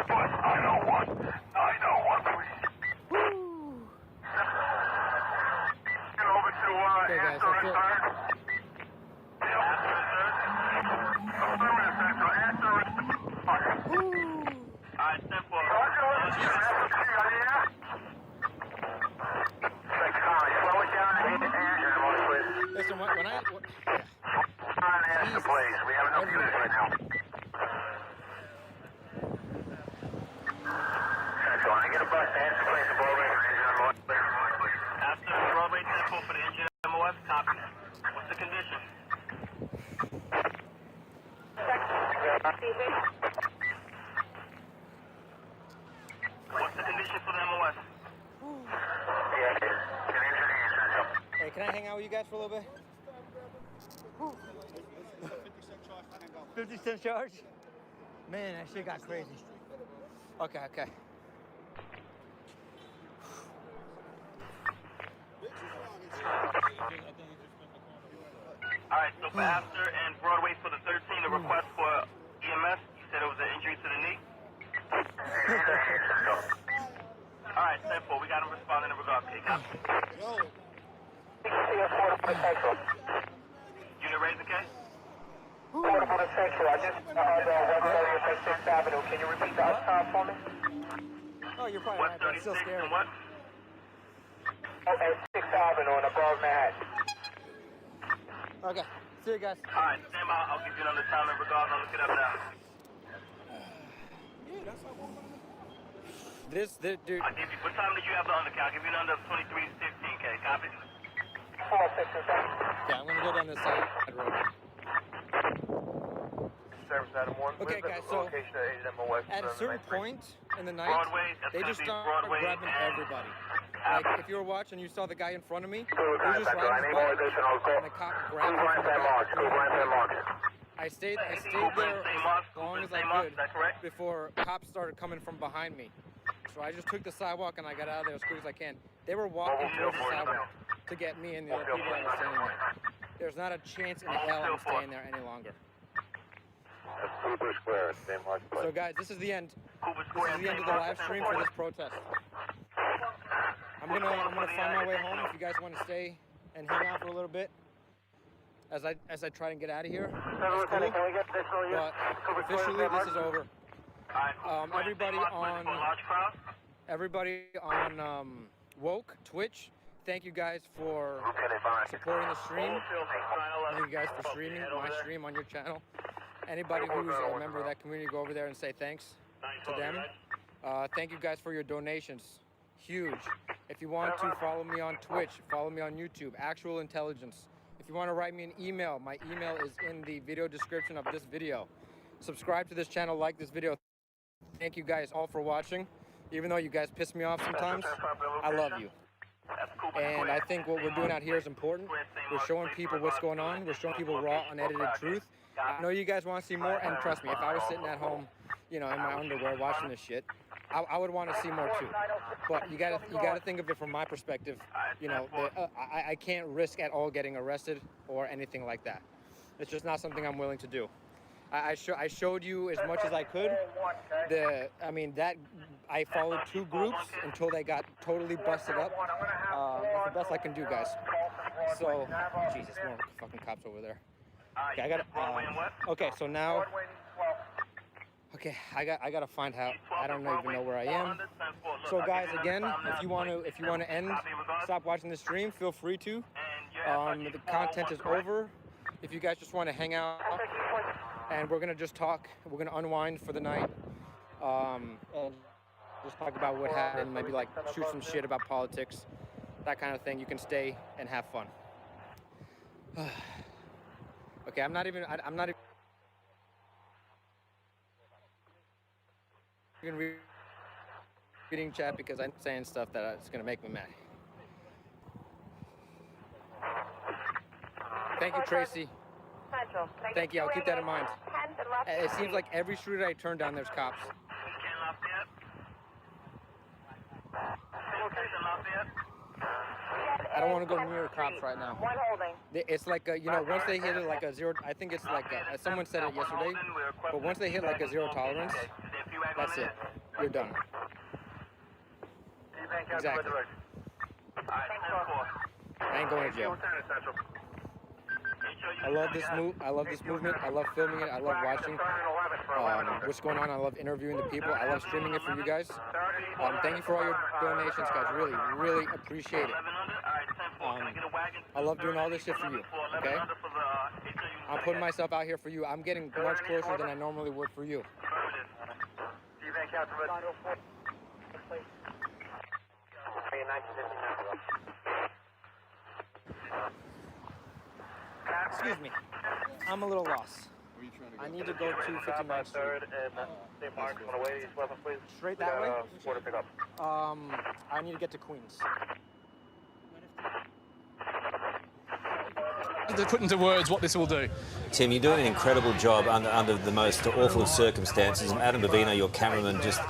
I know one, please. Okay, guys, that's it. Alright, step forward. Listen, when I... Answer, please. We have enough units right now. Excellent. I get a bus to answer, please, to Broadway. After Broadway 10-4 for the engine MOS, copy. What's the condition? What's the condition for the MOS? Hey, can I hang out with you guys for a little bit? 50 cent charge? Man, that shit got crazy. Okay, okay. Alright, so for Astor and Broadway for the 13, the request for EMS, you said it was an injury to the knee? Alright, step 4, we got him responding in regards to copy. Unit raise the case? I just heard 130 Avenue. Can you repeat that time for me? Oh, you're probably right, but it's still scary. And what? Okay, 6th Avenue and above Manhattan. Okay, see you guys. Alright, stand by. I'll give you another time in regards. I'll look it up now. This dude. I'll give you, what time did you have the undercount? I'll give you another 23:15K. Copy? 4, 6, and 7. Yeah, I'm gonna go down this side road. Service Adam 1. Okay, guys, so at a certain point in the night, they just start grabbing everybody. Like, if you were watching, you saw the guy in front of me, he was just riding his bike, and the cop grabbed him from the back. I stayed there as long as I could before cops started coming from behind me. So I just took the sidewalk and I got out of there as quick as I can. They were walking towards the sidewalk to get me and the other people that were standing there. There's not a chance in hell I'm staying there any longer. So guys, this is the end. This is the end of the live stream for this protest. I'm gonna find my way home if you guys want to stay and hang out for a little bit as I try and get out of here. That's cool. But officially this is over. Everybody on Woke Twitch, thank you guys for supporting the stream. Thank you guys for streaming my stream on your channel. Anybody who's a member of that community, go over there and say thanks to them. Thank you guys for your donations. Huge. If you want to follow me on Twitch, follow me on YouTube, Actual Intelligence. If you want to write me an email, my email is in the video description of this video. Subscribe to this channel, like this video. Thank you guys all for watching. Even though you guys piss me off sometimes, I love you. And I think what we're doing out here is important. We're showing people what's going on. We're showing people raw, unedited truth. I know you guys want to see more, and trust me, if I was sitting at home, you know, in my underwear watching this shit, I would want to see more too. But you gotta think of it from my perspective. You know, I can't risk at all getting arrested or anything like that. It's just not something I'm willing to do. I showed you as much as I could. I followed two groups until they got totally busted up. That's the best I can do, guys. So, Jesus, more fucking cops over there. Okay, I gotta. Okay, so now. Okay, I gotta find out. I don't even know where I am. So, guys, again, if you want to end, stop watching the stream. Feel free to. The content is over. If you guys just want to hang out, and we're gonna just talk. We're gonna unwind for the night, and just talk about what happened. Maybe like shoot some shit about politics, that kind of thing. You can stay and have fun. Okay, I'm not even reading chat because I'm saying stuff that's gonna make me mad. Thank you, Tracy. Thank you. I'll keep that in mind. It seems like every street I turn down, there's cops. I don't want to go near cops right now. It's like you know, once they hit it like a zero, I think it's like someone said it yesterday, but once they hit like a zero tolerance, that's it. You're done. Exactly. I ain't going to jail. I love this movement. I love filming it. I love watching what's going on. I love interviewing the people. I love streaming it for you guys. Thank you for all your donations, guys. Really, really appreciate it. I love doing all this shit for you. Okay? I'm putting myself out here for you. I'm getting much closer than I normally would for you. Excuse me. I'm a little lost. I need to go to 59th Street. Straight that way? I need to get to Queens. To put into words what this will do. Tim, you're doing an incredible job under the most awful of circumstances. And Adam Bavino, your cameraman, just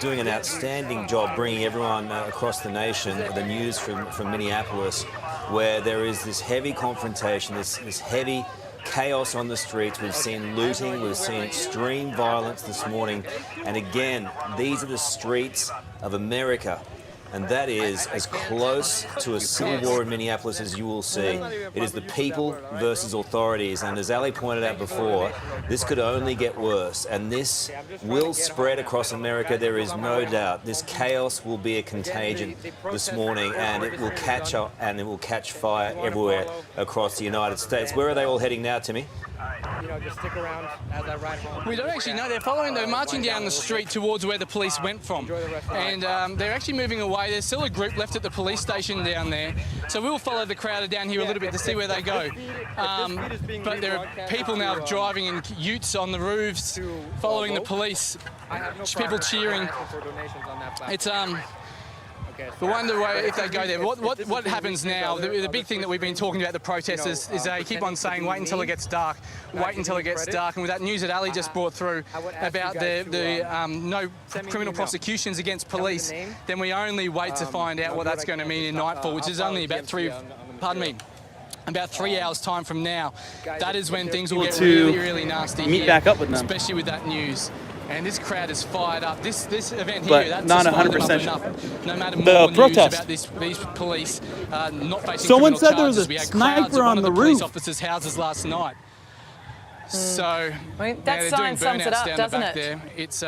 doing an outstanding job bringing everyone across the nation the news from Minneapolis, where there is this heavy confrontation, this heavy chaos on the streets. We've seen looting, we've seen extreme violence this morning. And again, these are the streets of America. And that is as close to a civil war in Minneapolis as you will see. It is the people versus authorities. And as Ali pointed out before, this could only get worse. And this will spread across America, there is no doubt. This chaos will be a contagion this morning, and it will catch up and it will catch fire everywhere across the United States. Where are they all heading now, Timmy? Just stick around as I ride home. We don't actually know. They're marching down the street towards where the police went from. And they're actually moving away. There's still a group left at the police station down there. So we'll follow the crowd down here a little bit to see where they go. But there are people now driving in utes on the roofs, following the police, people cheering. It's we wonder if they go there. What happens now? The big thing that we've been talking about the protesters is they keep on saying, wait until it gets dark, wait until it gets dark. And with that news that Ali just brought through about the no criminal prosecutions against police, then we only wait to find out what that's going to mean in nightfall, which is only about about 3 hours time from now. That is when things will get really, really nasty meet back up with them, especially with that news. And this crowd is fired up. This event but here, that's not just 100%. Enough. No matter The more protest. news about these police not facing Someone criminal said there was charges. a We had sniper crowds at one on of the the police roof. officers' houses last night. So I mean, that they're sign doing sums it burnouts up, down doesn't the back it? there. It's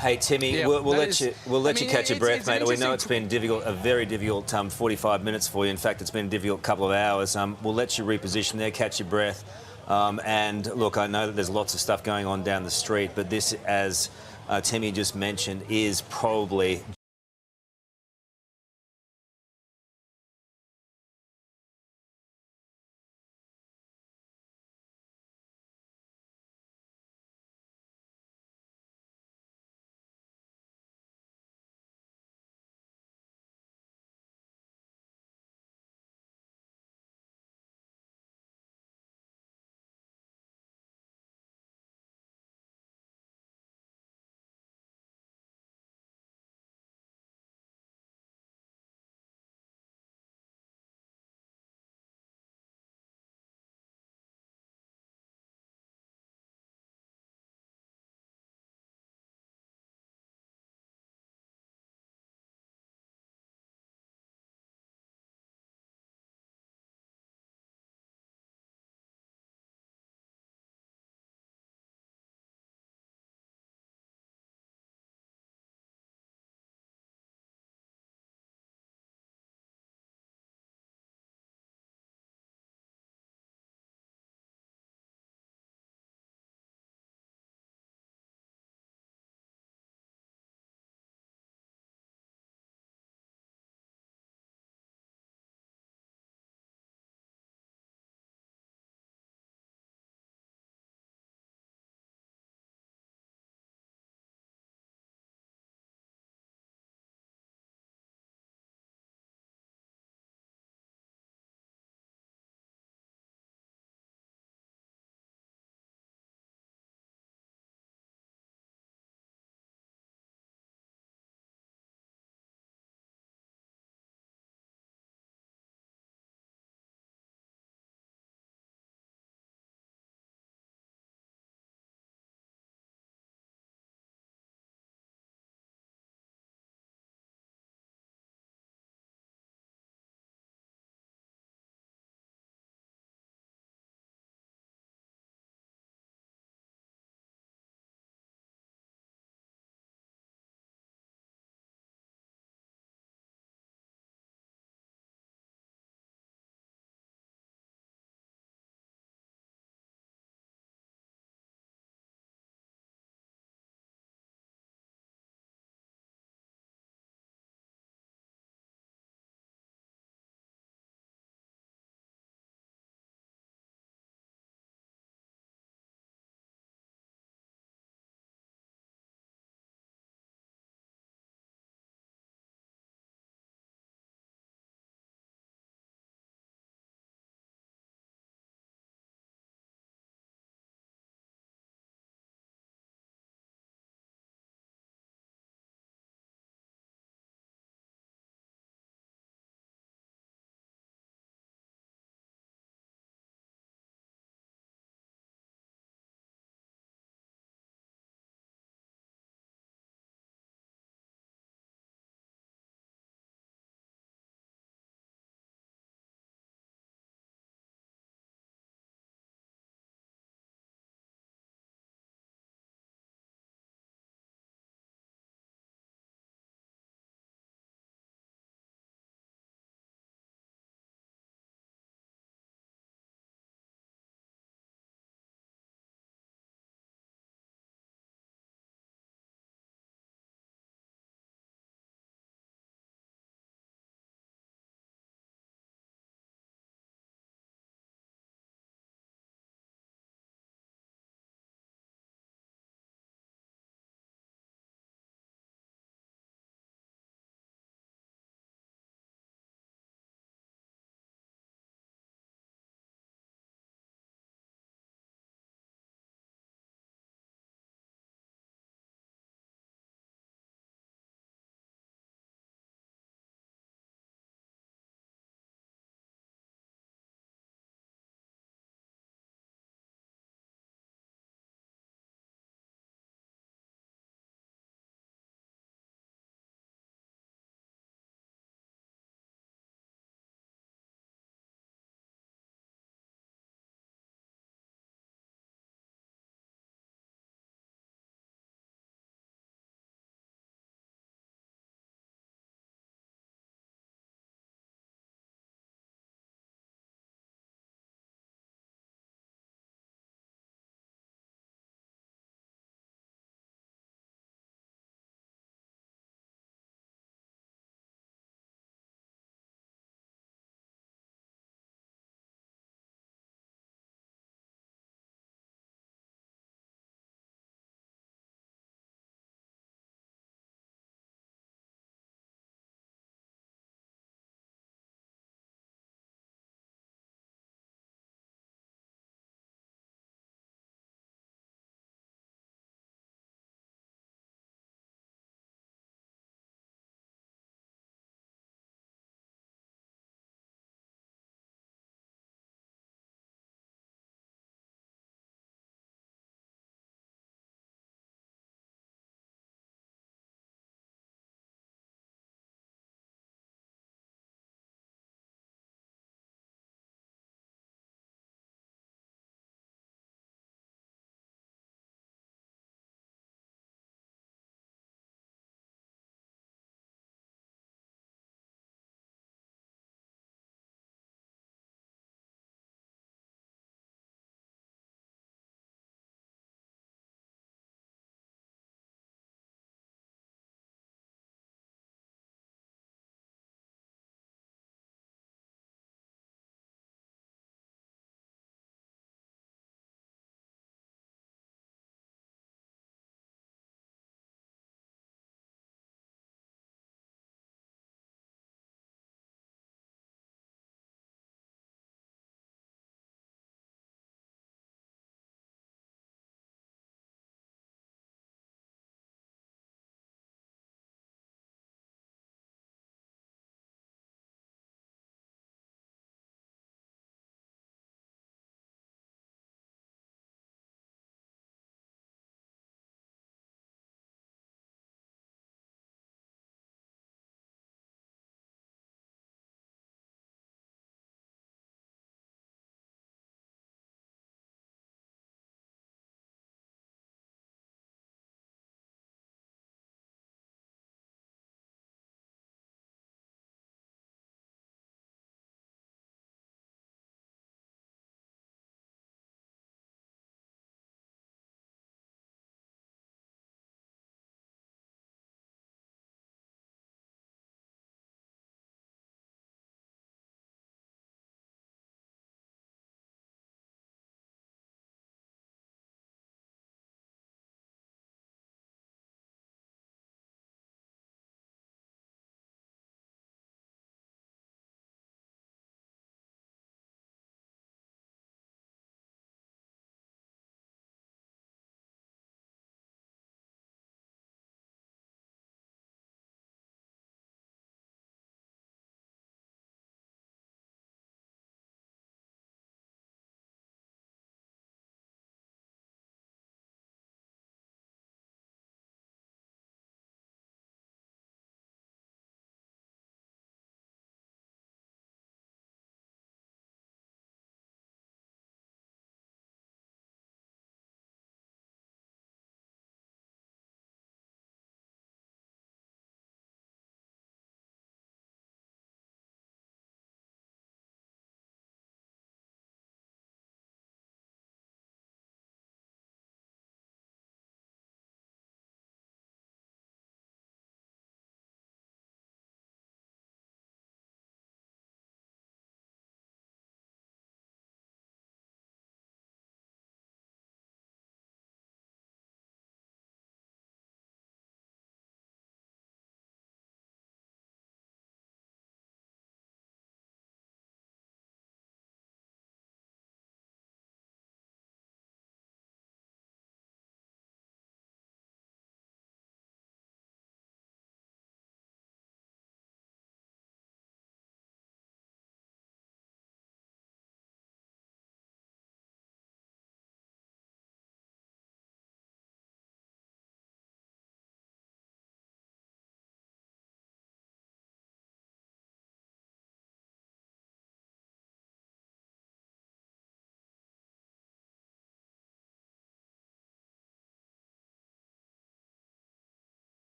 Hey Timmy, Yeah, we'll let that you is- catch your breath, mate. We know interesting- it's been difficult, a very difficult 45 minutes for you. In fact, it's been a difficult couple of hours. We'll let you reposition there, catch your breath. And look, I know that there's lots of stuff going on down the street, but this, as Timmy just mentioned, is probably